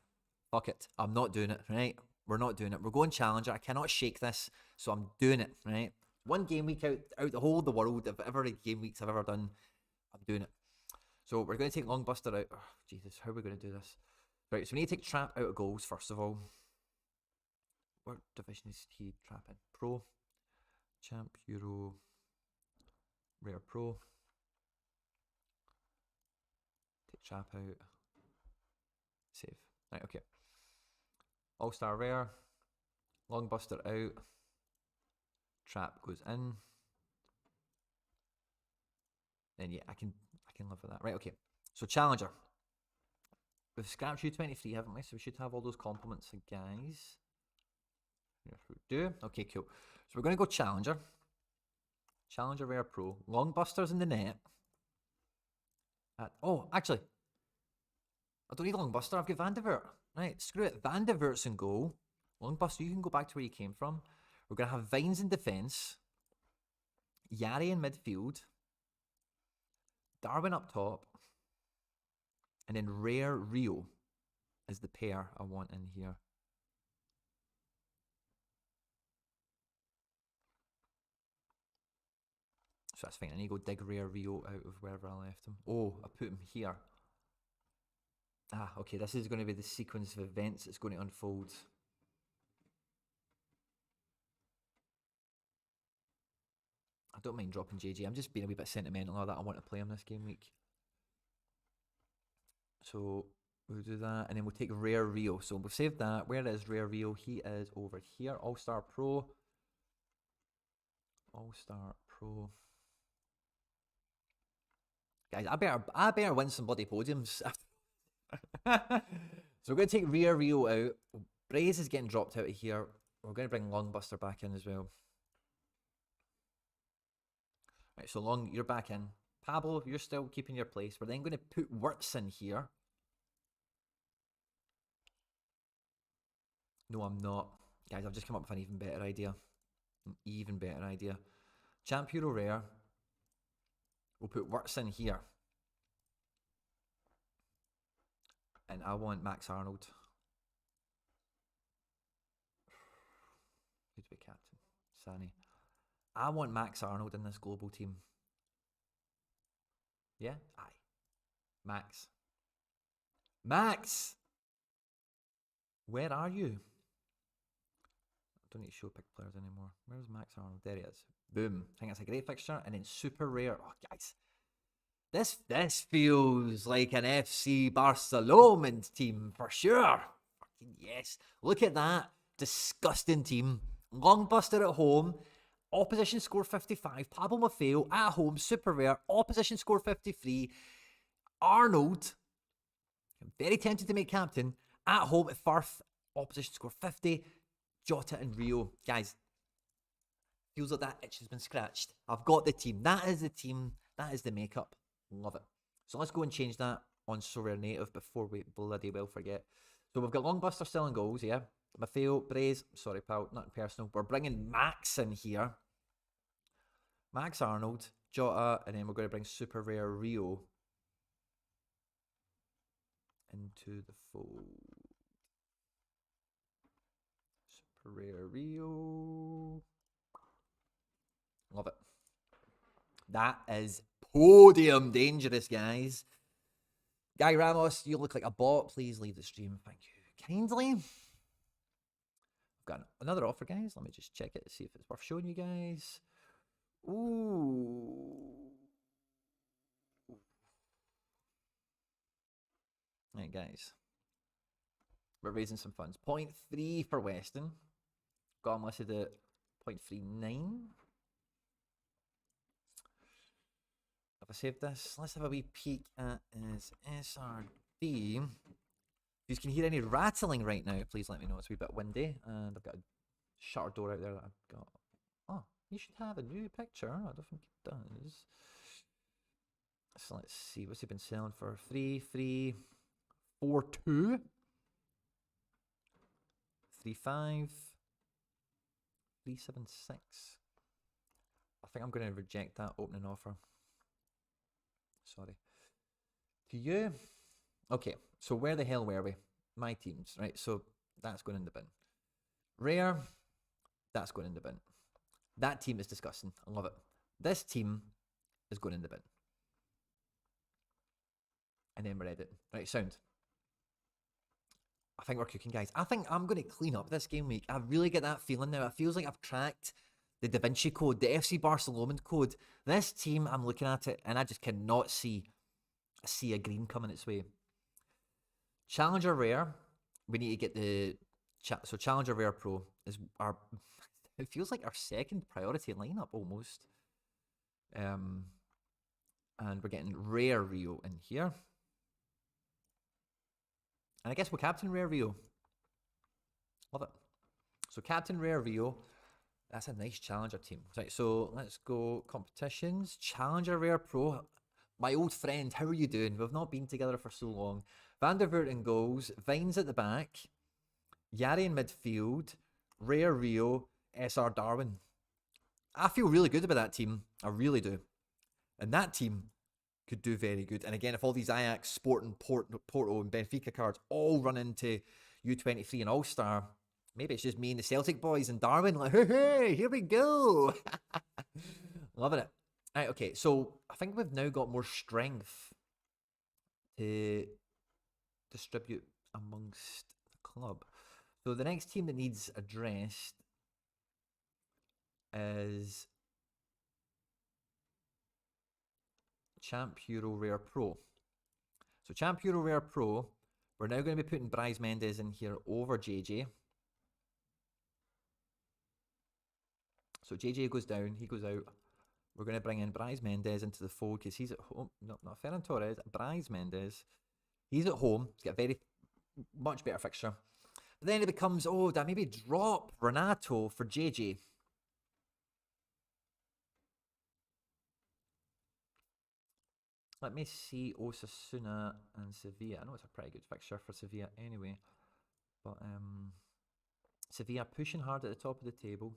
Fuck it. I'm not doing it, right? We're not doing it. We're going Challenger. I cannot shake this, so I'm doing it, right? One game week out the whole of the world of every game weeks I've ever done, I'm doing it. So we're going to take Longbuster out. Oh, Jesus, how are we going to do this? Right, so we need to take Trap out of goals, first of all. What division is he Trap in? Pro, Champ, Euro, Rare Pro. Take Trap out. Save. Right, okay. All-Star Rare. Longbuster out. Trap goes in. Then yeah, I can live with that. Right, okay. So Challenger. We've scrapped U23, haven't we? So we should have all those compliments, guys. Yes, we do. Okay, cool. So we're going to go Challenger. Challenger Rare Pro. Longbusters in the net. Oh, actually, I don't need Longbuster. I've got Vandevert. Right, screw it. Vandevert's in goal. Longbuster, you can go back to where you came from. We're going to have Vines in defence. Yari in midfield. Darwin up top. And then Rare Rio is the pair I want in here. So that's fine. I need to go dig Rare Rio out of wherever I left him. Oh, I put him here. Ah, okay. This is going to be the sequence of events that's going to unfold. I don't mind dropping JJ. I'm just being a wee bit sentimental of that. I want to play him this game week. So we'll do that. And then we'll take Rare Rio. So we've saved that. Where is Rare Rio? He is over here. All-Star Pro. All-Star Pro. Guys, I better win some bloody podiums. So we're going to take Rare Rio out. Braze is getting dropped out of here. We're going to bring Longbuster back in as well. Right, so Long, you're back in. Pablo, you're still keeping your place. We're then going to put Wirtz in here. No, I'm not. Guys, I've just come up with an even better idea. An even better idea. Champ Hero Rare. We'll put Wirtz in here. And I want Max Arnold. Who'd be captain? Sani. I want Max Arnold in this global team. Yeah? Aye. Max. Max! Where are you? I don't need to show pick players anymore. Where's Max Arnold? There he is. Boom. I think that's a great fixture. And then super rare. Oh, guys. This feels like an FC Barcelona team for sure. Fucking yes. Look at that. Disgusting team. Longbuster at home. Opposition score 55. Pablo Maffeo at home. Super rare. Opposition score 53. Arnold. I'm very tempted to make captain. At home at Firth. Opposition score 50. Jota and Rio. Guys, feels like that itch has been scratched. I've got the team. That is the team. That is the makeup. Love it. So let's go and change that on Sorare native before we bloody well forget. So we've got Longbuster selling goals, yeah. Maffeo, Braze, sorry pal, nothing personal. We're bringing Max in here. Max Arnold, Jota, and then we're going to bring super rare Rio into the fold. Super rare Rio. Love it. That is podium dangerous, guys. Guy Ramos, you look like a bot. Please leave the stream. Thank you kindly. I've got another offer, guys. Let me just check it to see if it's worth showing you guys. Ooh. Right, guys. We're raising some funds. 0.3 for Weston. Got him listed at 0.39. If I save this, let's have a wee peek at his SRD. If you can hear any rattling right now, please let me know. It's a wee bit windy, and I've got a shutter door out there that I've got. Oh, you should have a new picture. I don't think it does. So let's see. What's he been selling for? 3, 4, 2, 3, 5, 3, 7, 6. I think I'm going to reject that opening offer. Sorry. To you. Okay, so where the hell were we? My teams, right? So that's going in the bin. Rare, that's going in the bin. That team is disgusting. I love it. This team is going in the bin. And then we're editing. Right, sound. I think we're cooking, guys. I think I'm going to clean up this game week. I really get that feeling now. It feels like I've cracked the Da Vinci code, the FC Barcelona code. This team, I'm looking at it, and I just cannot see a green coming its way. Challenger Rare, we need to get the... So Challenger Rare Pro is our... It feels like our second priority lineup, almost. And we're getting Rare Rio in here. And I guess we'll Captain Rare Rio. Love it. So Captain Rare Rio. That's a nice Challenger team. Right, so let's go competitions. Challenger Rare Pro. My old friend, how are you doing? We've not been together for so long. Van der Voort in goals. Vines at the back. Yari in midfield. Rare Rio. SR Darwin. I feel really good about that team. I really do. And that team could do very good. And again, if all these Ajax, Sporting, Porto, and Benfica cards all run into U23 and All-Star, maybe it's just me and the Celtic boys and Darwin. Like, hey, here we go. Loving it. All right, okay, so I think we've now got more strength to distribute amongst the club. So the next team that needs addressed is Champ Euro Rare Pro. So Champ Euro Rare Pro, we're now going to be putting Bryce Mendes in here over JJ. So JJ goes down, he goes out. We're going to bring in Bryce Mendes into the fold because he's at home. No, not Ferran Torres, Bryce Mendes. He's at home. He's got a very much better fixture. But then it becomes, oh, did I maybe drop Renato for JJ? Let me see Osasuna and Sevilla. I know it's a pretty good fixture for Sevilla anyway. But Sevilla pushing hard at the top of the table.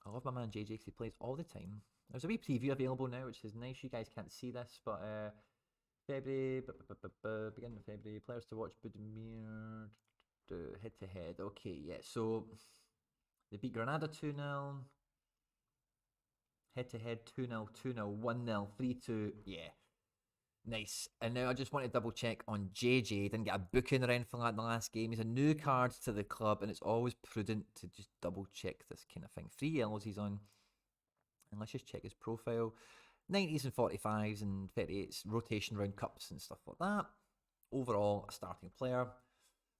I love my man JJ because he plays all the time. There's a wee preview available now, which is nice. You guys can't see this, but February, beginning of February, players to watch Budimir head to head. Okay, yeah, so They beat Granada 2-0. Head-to-head 2-0, 2-0, 1-0, 3-2. Yeah. Nice. And now I just want to double check on JJ. Didn't get a booking or anything like the last game. He's a new card to the club, and it's always prudent to just double check this kind of thing. 3 yellows he's on. And let's just check his profile. 90s and 45s and 38s, rotation round cups and stuff like that. Overall, a starting player.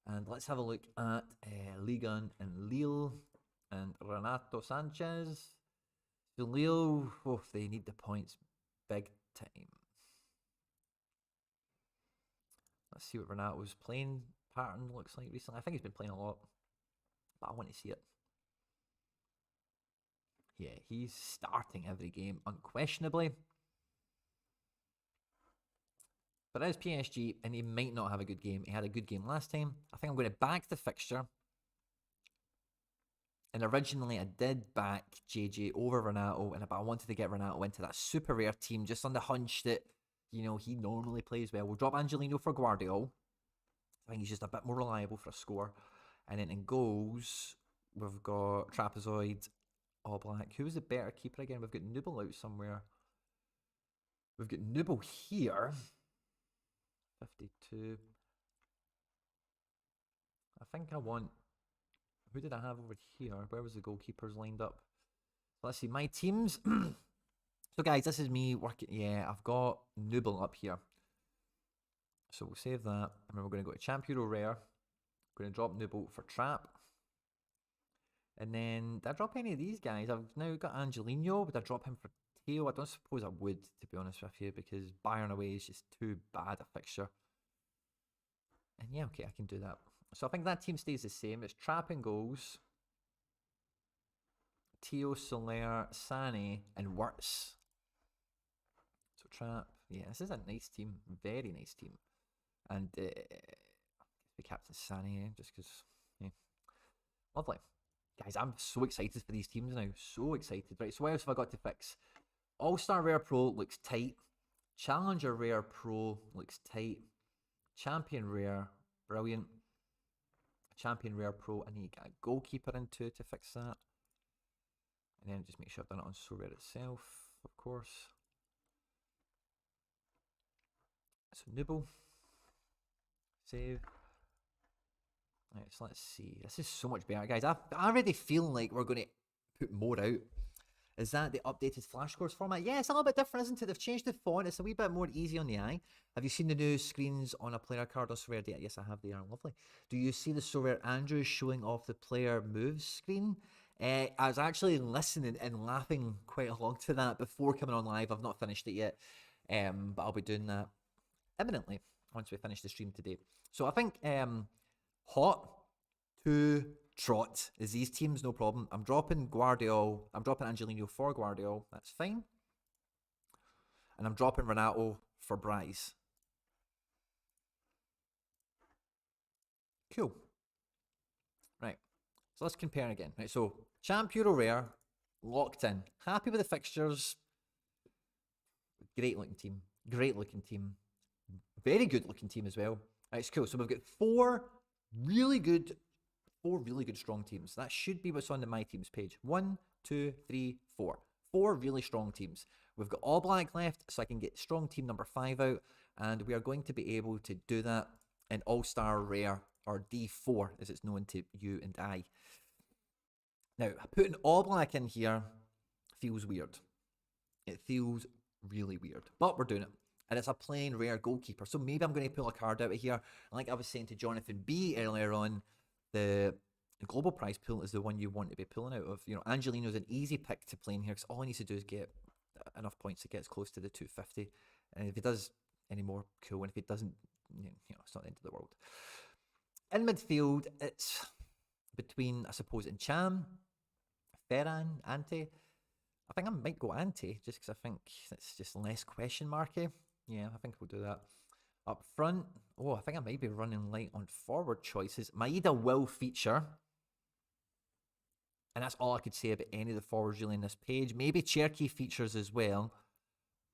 And let's have a look at Ligon and Lille and Renato Sanchez. So Lille, oh, they need the points big time. Let's see what Renato's playing pattern looks like recently. I think he's been playing a lot, but I want to see it. Yeah, he's starting every game, unquestionably. But it is PSG, and he might not have a good game. He had a good game last time. I think I'm going to back the fixture. And originally, I did back JJ over Renato, but I wanted to get Renato into that super rare team just on the hunch that, you know, he normally plays well. We'll drop Angelino for Guardiola. I think he's just a bit more reliable for a score. And then in goals, we've got Trapezoid, All Black. Who was the better keeper again? We've got Nubel out somewhere. We've got Nubel here. 52. I think I want... Who did I have over here? Where was the goalkeepers lined up? Let's see, my teams. So guys, this is me working. Yeah, I've got Nubel up here. So we'll save that. And then we're going to go to Champ Euro Rare. We're going to drop Nubel for Trap. And then, did I drop any of these guys? I've now got Angelino. Would I drop him for Teo? I don't suppose I would, to be honest with you, because Bayern away is just too bad a fixture. And yeah, okay, I can do that. So I think that team stays the same. It's Trap and goals. Teo, Soler, Sané, and Wirtz. So Trap, yeah, this is a nice team. Very nice team. And the captain Sané, just because, yeah. Lovely. Guys, I'm so excited for these teams now. So excited. Right, so what else have I got to fix? All-Star Rare Pro looks tight. Challenger Rare Pro looks tight. Champion Rare, brilliant. Champion Rare Pro, I need to get a goalkeeper into to fix that. And then just make sure I've done it on Sorare itself, of course. So Nubel. Save. Right, so let's see. This is so much better, guys. I already feel like we're going to put more out. Is that the updated flashcards format? Yeah, it's a little bit different, isn't it? They've changed the font. It's a wee bit more easy on the eye. Have you seen the new screens on a player card on Sorare? Yes, I have. They are lovely. Do you see the Sorare Andrew showing off the player moves screen? I was actually listening and laughing quite along to that before coming on live. I've not finished it yet, but I'll be doing that imminently once we finish the stream today. So I think hot to trot is these teams, no problem. I'm dropping Guardiola. I'm dropping Angelino for Guardiola. That's fine. And I'm dropping Renato for Bryce. Cool. Right. So let's compare again. Right. So Champ Euro Rare, locked in. Happy with the fixtures. Great looking team. Great looking team. Very good looking team as well. Right, it's cool. So we've got four really good strong teams. That should be what's on the My Teams page. 1, 2, 3, 4. 4 really strong teams. We've got All Black left, so I can get strong team number 5 out, and we are going to be able to do that in All-Star Rare, or D4, as it's known to you and I. Now, putting All Black in here feels weird. It feels really weird, but we're doing it. And it's a plain rare goalkeeper. So maybe I'm going to pull a card out of here. Like I was saying to Jonathan B earlier on, the global prize pool is the one you want to be pulling out of. You know, Angelino's an easy pick to play in here because all he needs to do is get enough points to get as close to the 250. And if he does any more, cool. And if he doesn't, you know, it's not the end of the world. In midfield, it's between, I suppose, Encham, Ferran, Ante. I think I might go Ante just because I think it's just less question marky. Yeah, I think we'll do that. Up front, I think I might be running light on forward choices. Maeda will feature. And that's all I could say about any of the forwards really in this page. Maybe Cherky features as well.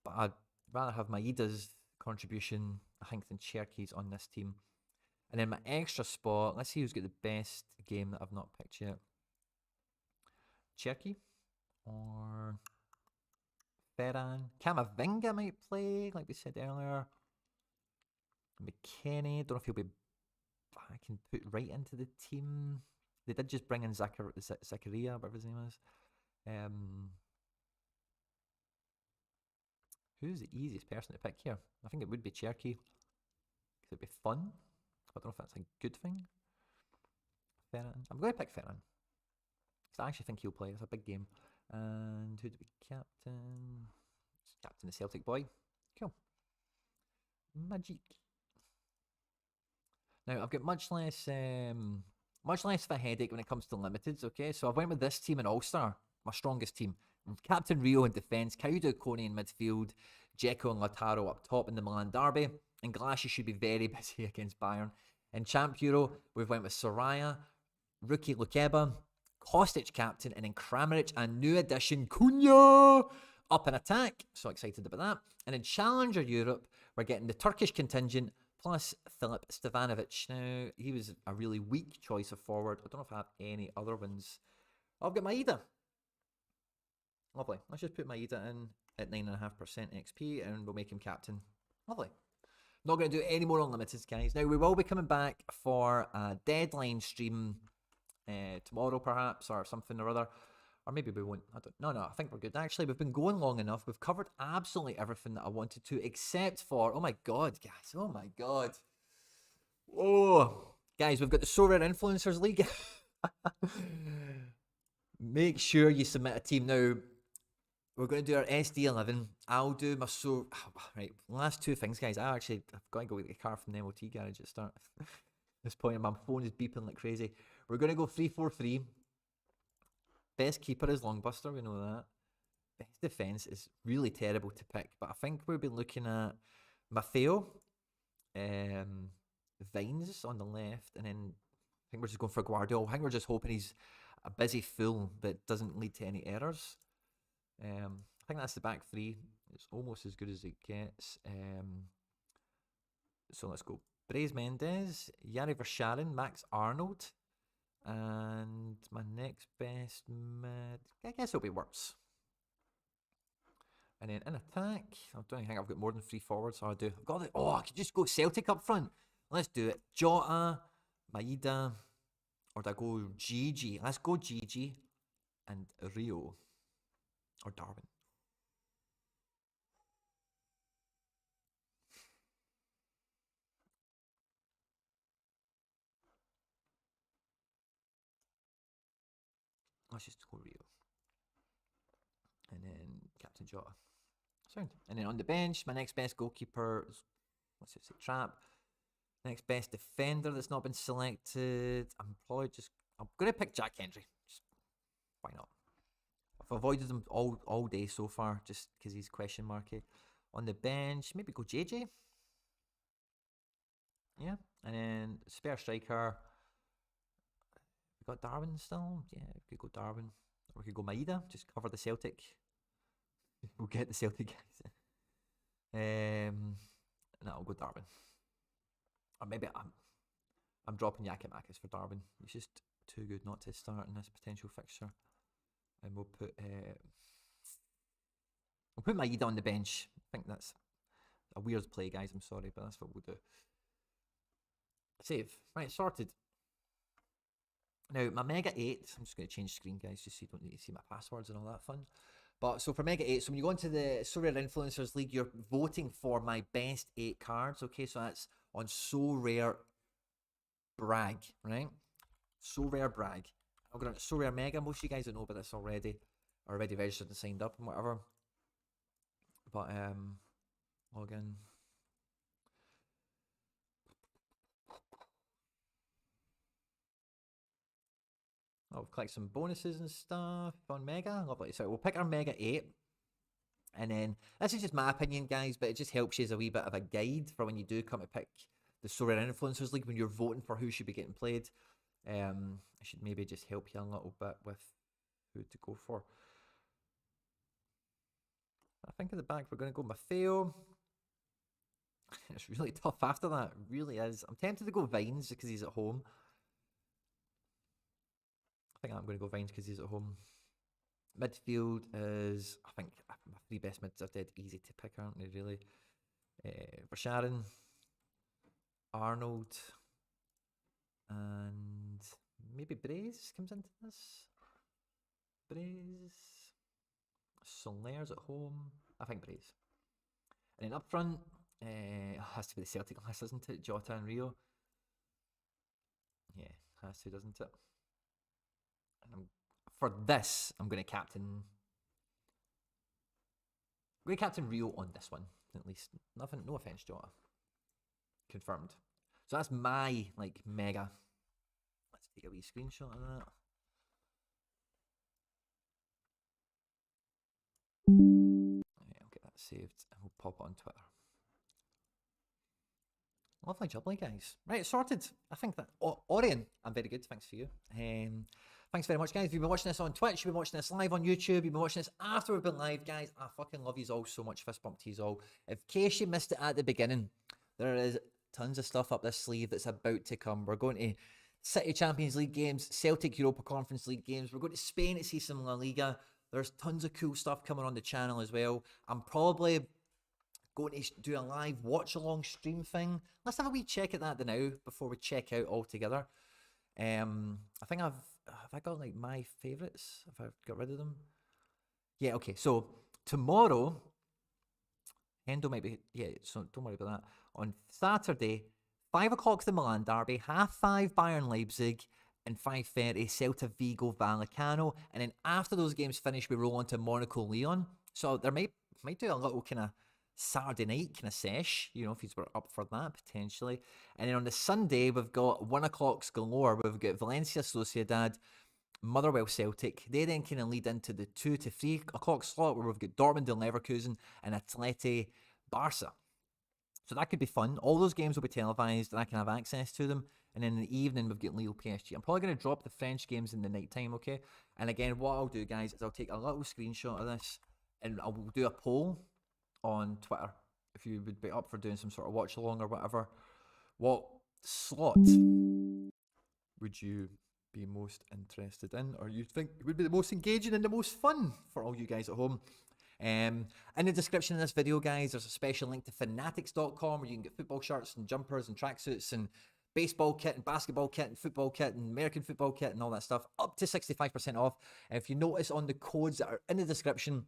But I'd rather have Maeda's contribution, I think, than Cherky's on this team. And then my extra spot, let's see who's got the best game that I've not picked yet. Cherky or Ferran. Camavinga might play, like we said earlier. McKennie, don't know if he'll be. I can put right into the team. They did just bring in Zakaria, whatever his name is. Who's the easiest person to pick here? I think it would be Cherky, because it'd be fun. I don't know if that's a good thing. Ferran. I'm going to pick Ferran, because I actually think he'll play. It's a big game. And who do we captain? Captain the Celtic boy. Cool. Magic. Now I've got much less of a headache when it comes to limiteds. Okay, so I went with this team in All Star, my strongest team. Captain Rio in defence, Kaudu Kone in midfield, Dzeko and Lautaro up top in the Milan derby, and Glassy should be very busy against Bayern. In Champ Euro, we've went with Soraya, rookie Lukeba, Kostic captain, and then Kramaric and new addition Cunha up in attack. So excited about that. And in Challenger Europe, we're getting the Turkish contingent plus Filip Stevanovic. Now, he was a really weak choice of forward. I don't know if I have any other ones. I've got Maeda. Lovely. Let's just put Maeda in at 9.5% XP and we'll make him captain. Lovely. Not going to do any more unlimiteds, guys. Now, we will be coming back for a deadline stream tomorrow, perhaps, or something or other. Or maybe we won't. No, I think we're good. Actually, we've been going long enough. We've covered absolutely everything that I wanted to, except for, oh my God, guys. Oh my God. Oh, guys, we've got the Sorare Influencers League. Make sure you submit a team now. We're going to do our SD11. I'll do my right. Last two things, guys. I've got to go get the car from the MOT garage at start. At this point, my phone is beeping like crazy. We're going to go 3-4-3. Best keeper is Longbuster, we know that. Best defence is really terrible to pick, but I think we'll be looking at Matteo, Vines on the left, and then I think we're just going for Guardiola. I think we're just hoping he's a busy fool that doesn't lead to any errors. I think that's the back three. It's almost as good as it gets. So let's go. Brais Mendes, Yari Verscharen, Max Arnold, and my next best mid, I guess it'll be Wirtz. And then in attack, I don't think I've got more than 3 forwards, so I do. I've got it. Oh, I could just go Celtic up front. Let's do it. Jota, Maeda, or do I go Gigi? Let's go Gigi and Rio. Or Darwin. Let's just go Rio. And then Captain Jota. Sound. And then on the bench, my next best goalkeeper is, let's just say Trap. Next best defender that's not been selected. I'm going to pick Jack Hendry. Just, why not? I've avoided him all day so far, just because he's question marky. On the bench, maybe go JJ. Yeah, and then spare striker. We got Darwin still. Yeah, we could go Darwin, or we could go Maeda. Just cover the Celtic. We'll get the Celtic guys. No, I'll go Darwin. Or maybe I'm dropping Yakimakis for Darwin. He's just too good not to start in this potential fixture. And we'll put Maeda on the bench. I think that's a weird play, guys. I'm sorry, but that's what we'll do. Save. Right, sorted. Now, my Mega 8, I'm just going to change screen, guys, just so you don't need to see my passwords and all that fun. But so for Mega 8, so when you go into the Sorare Influencers League, you're voting for my best 8 cards, okay? So that's on Sorare Brag, right? Sorare Brag. I'm going to Sorare Mega. Most of you guys don't know about this already. Already registered and signed up and whatever. But, log in. Oh, we've collected some bonuses and stuff on Mega. Lovely. So we'll pick our Mega 8. And then, this is just my opinion, guys, but it just helps you as a wee bit of a guide for when you do come to pick the Sorare Influencers League, when you're voting for who should be getting played. I should maybe just help you a little bit with who to go for. I think at the back we're going to go Matteo. It's really tough after that. It really is. I'm tempted to go Vines because he's at home. I think I'm going to go Vines because he's at home. Midfield is, I think, my three best mids are dead easy to pick, aren't they, really? Sharon, Arnold, and maybe Braze comes into this. Braze. Solare's at home. I think Braze. And then up front, has to be the Celtic list, isn't it? Jota and Rio. Yeah, has to, doesn't it? And for this, I'm going to captain Rio on this one, at least. Nothing, no offense, Jota. Confirmed. So that's my like mega. Let's take a wee screenshot of that. Okay, I'll get that saved and we'll pop it on Twitter. Lovely jubbly, guys. Right, sorted. I think that Orion, I'm very good. Thanks for you. Thanks very much, guys. If you've been watching this on Twitch, you've been watching this live on YouTube, you've been watching this after we've been live, guys. I fucking love you all so much. Fist bump to you all. In case you missed it at the beginning, there is tons of stuff up this sleeve that's about to come. We're going to City Champions League games, Celtic Europa Conference League games. We're going to Spain to see some La Liga. There's tons of cool stuff coming on the channel as well. I'm probably going to do a live watch along stream thing. Let's have a wee check at that now before we check out altogether. I think have I got like my favourites? Have I got rid of them? Yeah, okay. So tomorrow, Endo might be, yeah, so don't worry about that. On Saturday, 5 o'clock the Milan derby, 5:30 Bayern Leipzig, and 5:30 Celta Vigo Vallecano. And then after those games finish, we roll on to Monaco Lyon. So there might do a little kind of Saturday night kind of sesh, you know, if you were up for that potentially. And then on the Sunday, we've got 1 o'clock's galore. We've got Valencia Sociedad, Motherwell Celtic. They then kind of lead into the 2 to 3 o'clock slot where we've got Dortmund and Leverkusen and Atleti Barca. So that could be fun. All those games will be televised and I can have access to them. And then in the evening, we've got Lille PSG. I'm probably going to drop the French games in the night time, okay? And again, what I'll do, guys, is I'll take a little screenshot of this and I will do a poll on Twitter if you would be up for doing some sort of watch along or whatever. What slot would you be most interested in, or you think would be the most engaging and the most fun for all you guys at home? In the description of this video, guys, there's a special link to fanatics.com where you can get football shirts and jumpers and tracksuits and baseball kit and basketball kit and football kit and American football kit and all that stuff, up to 65% off. And if you notice on the codes that are in the description,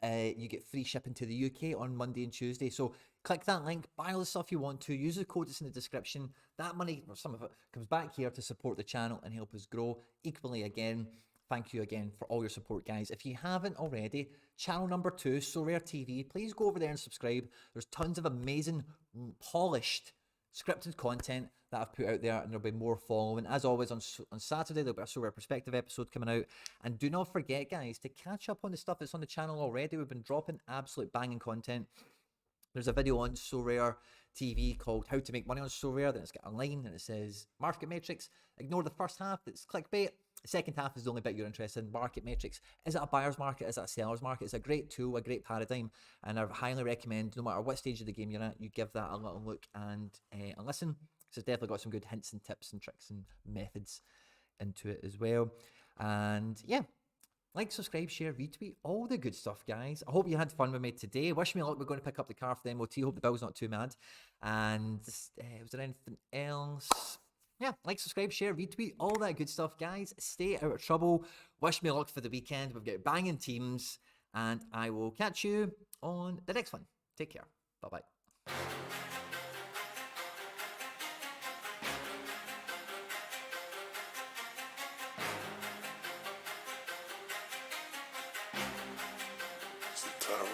you get free shipping to the UK on Monday and Tuesday. So click that link, buy all the stuff you want to, use the code that's in the description. That money, or some of it, comes back here to support the channel and help us grow. Equally, again, thank you again for all your support, guys. If you haven't already, channel number 2, Sorare TV, please go over there and subscribe. There's tons of amazing, polished, scripted content that I've put out there, and there'll be more following. As always, on Saturday, there'll be a Sorare Perspective episode coming out. And do not forget, guys, to catch up on the stuff that's on the channel already. We've been dropping absolute banging content. There's a video on Sorare TV called How to Make Money on Sorare. Then it's got a line and it says Market Matrix. Ignore the first half, it's clickbait. The second half is the only bit you're interested in. Market Matrix. Is it a buyer's market? Is it a seller's market? It's a great tool, a great paradigm. And I highly recommend, no matter what stage of the game you're at, you give that a little look and a listen. So it's definitely got some good hints and tips and tricks and methods into it as well. And yeah, like, subscribe, share, retweet, all the good stuff, guys. I hope you had fun with me today. Wish me luck. We're going to pick up the car for the MOT. Hope the bill's not too mad. And was there anything else? Yeah, like, subscribe, share, retweet, all that good stuff, guys. Stay out of trouble. Wish me luck for the weekend. We've got banging teams. And I will catch you on the next one. Take care. Bye-bye. It's the time.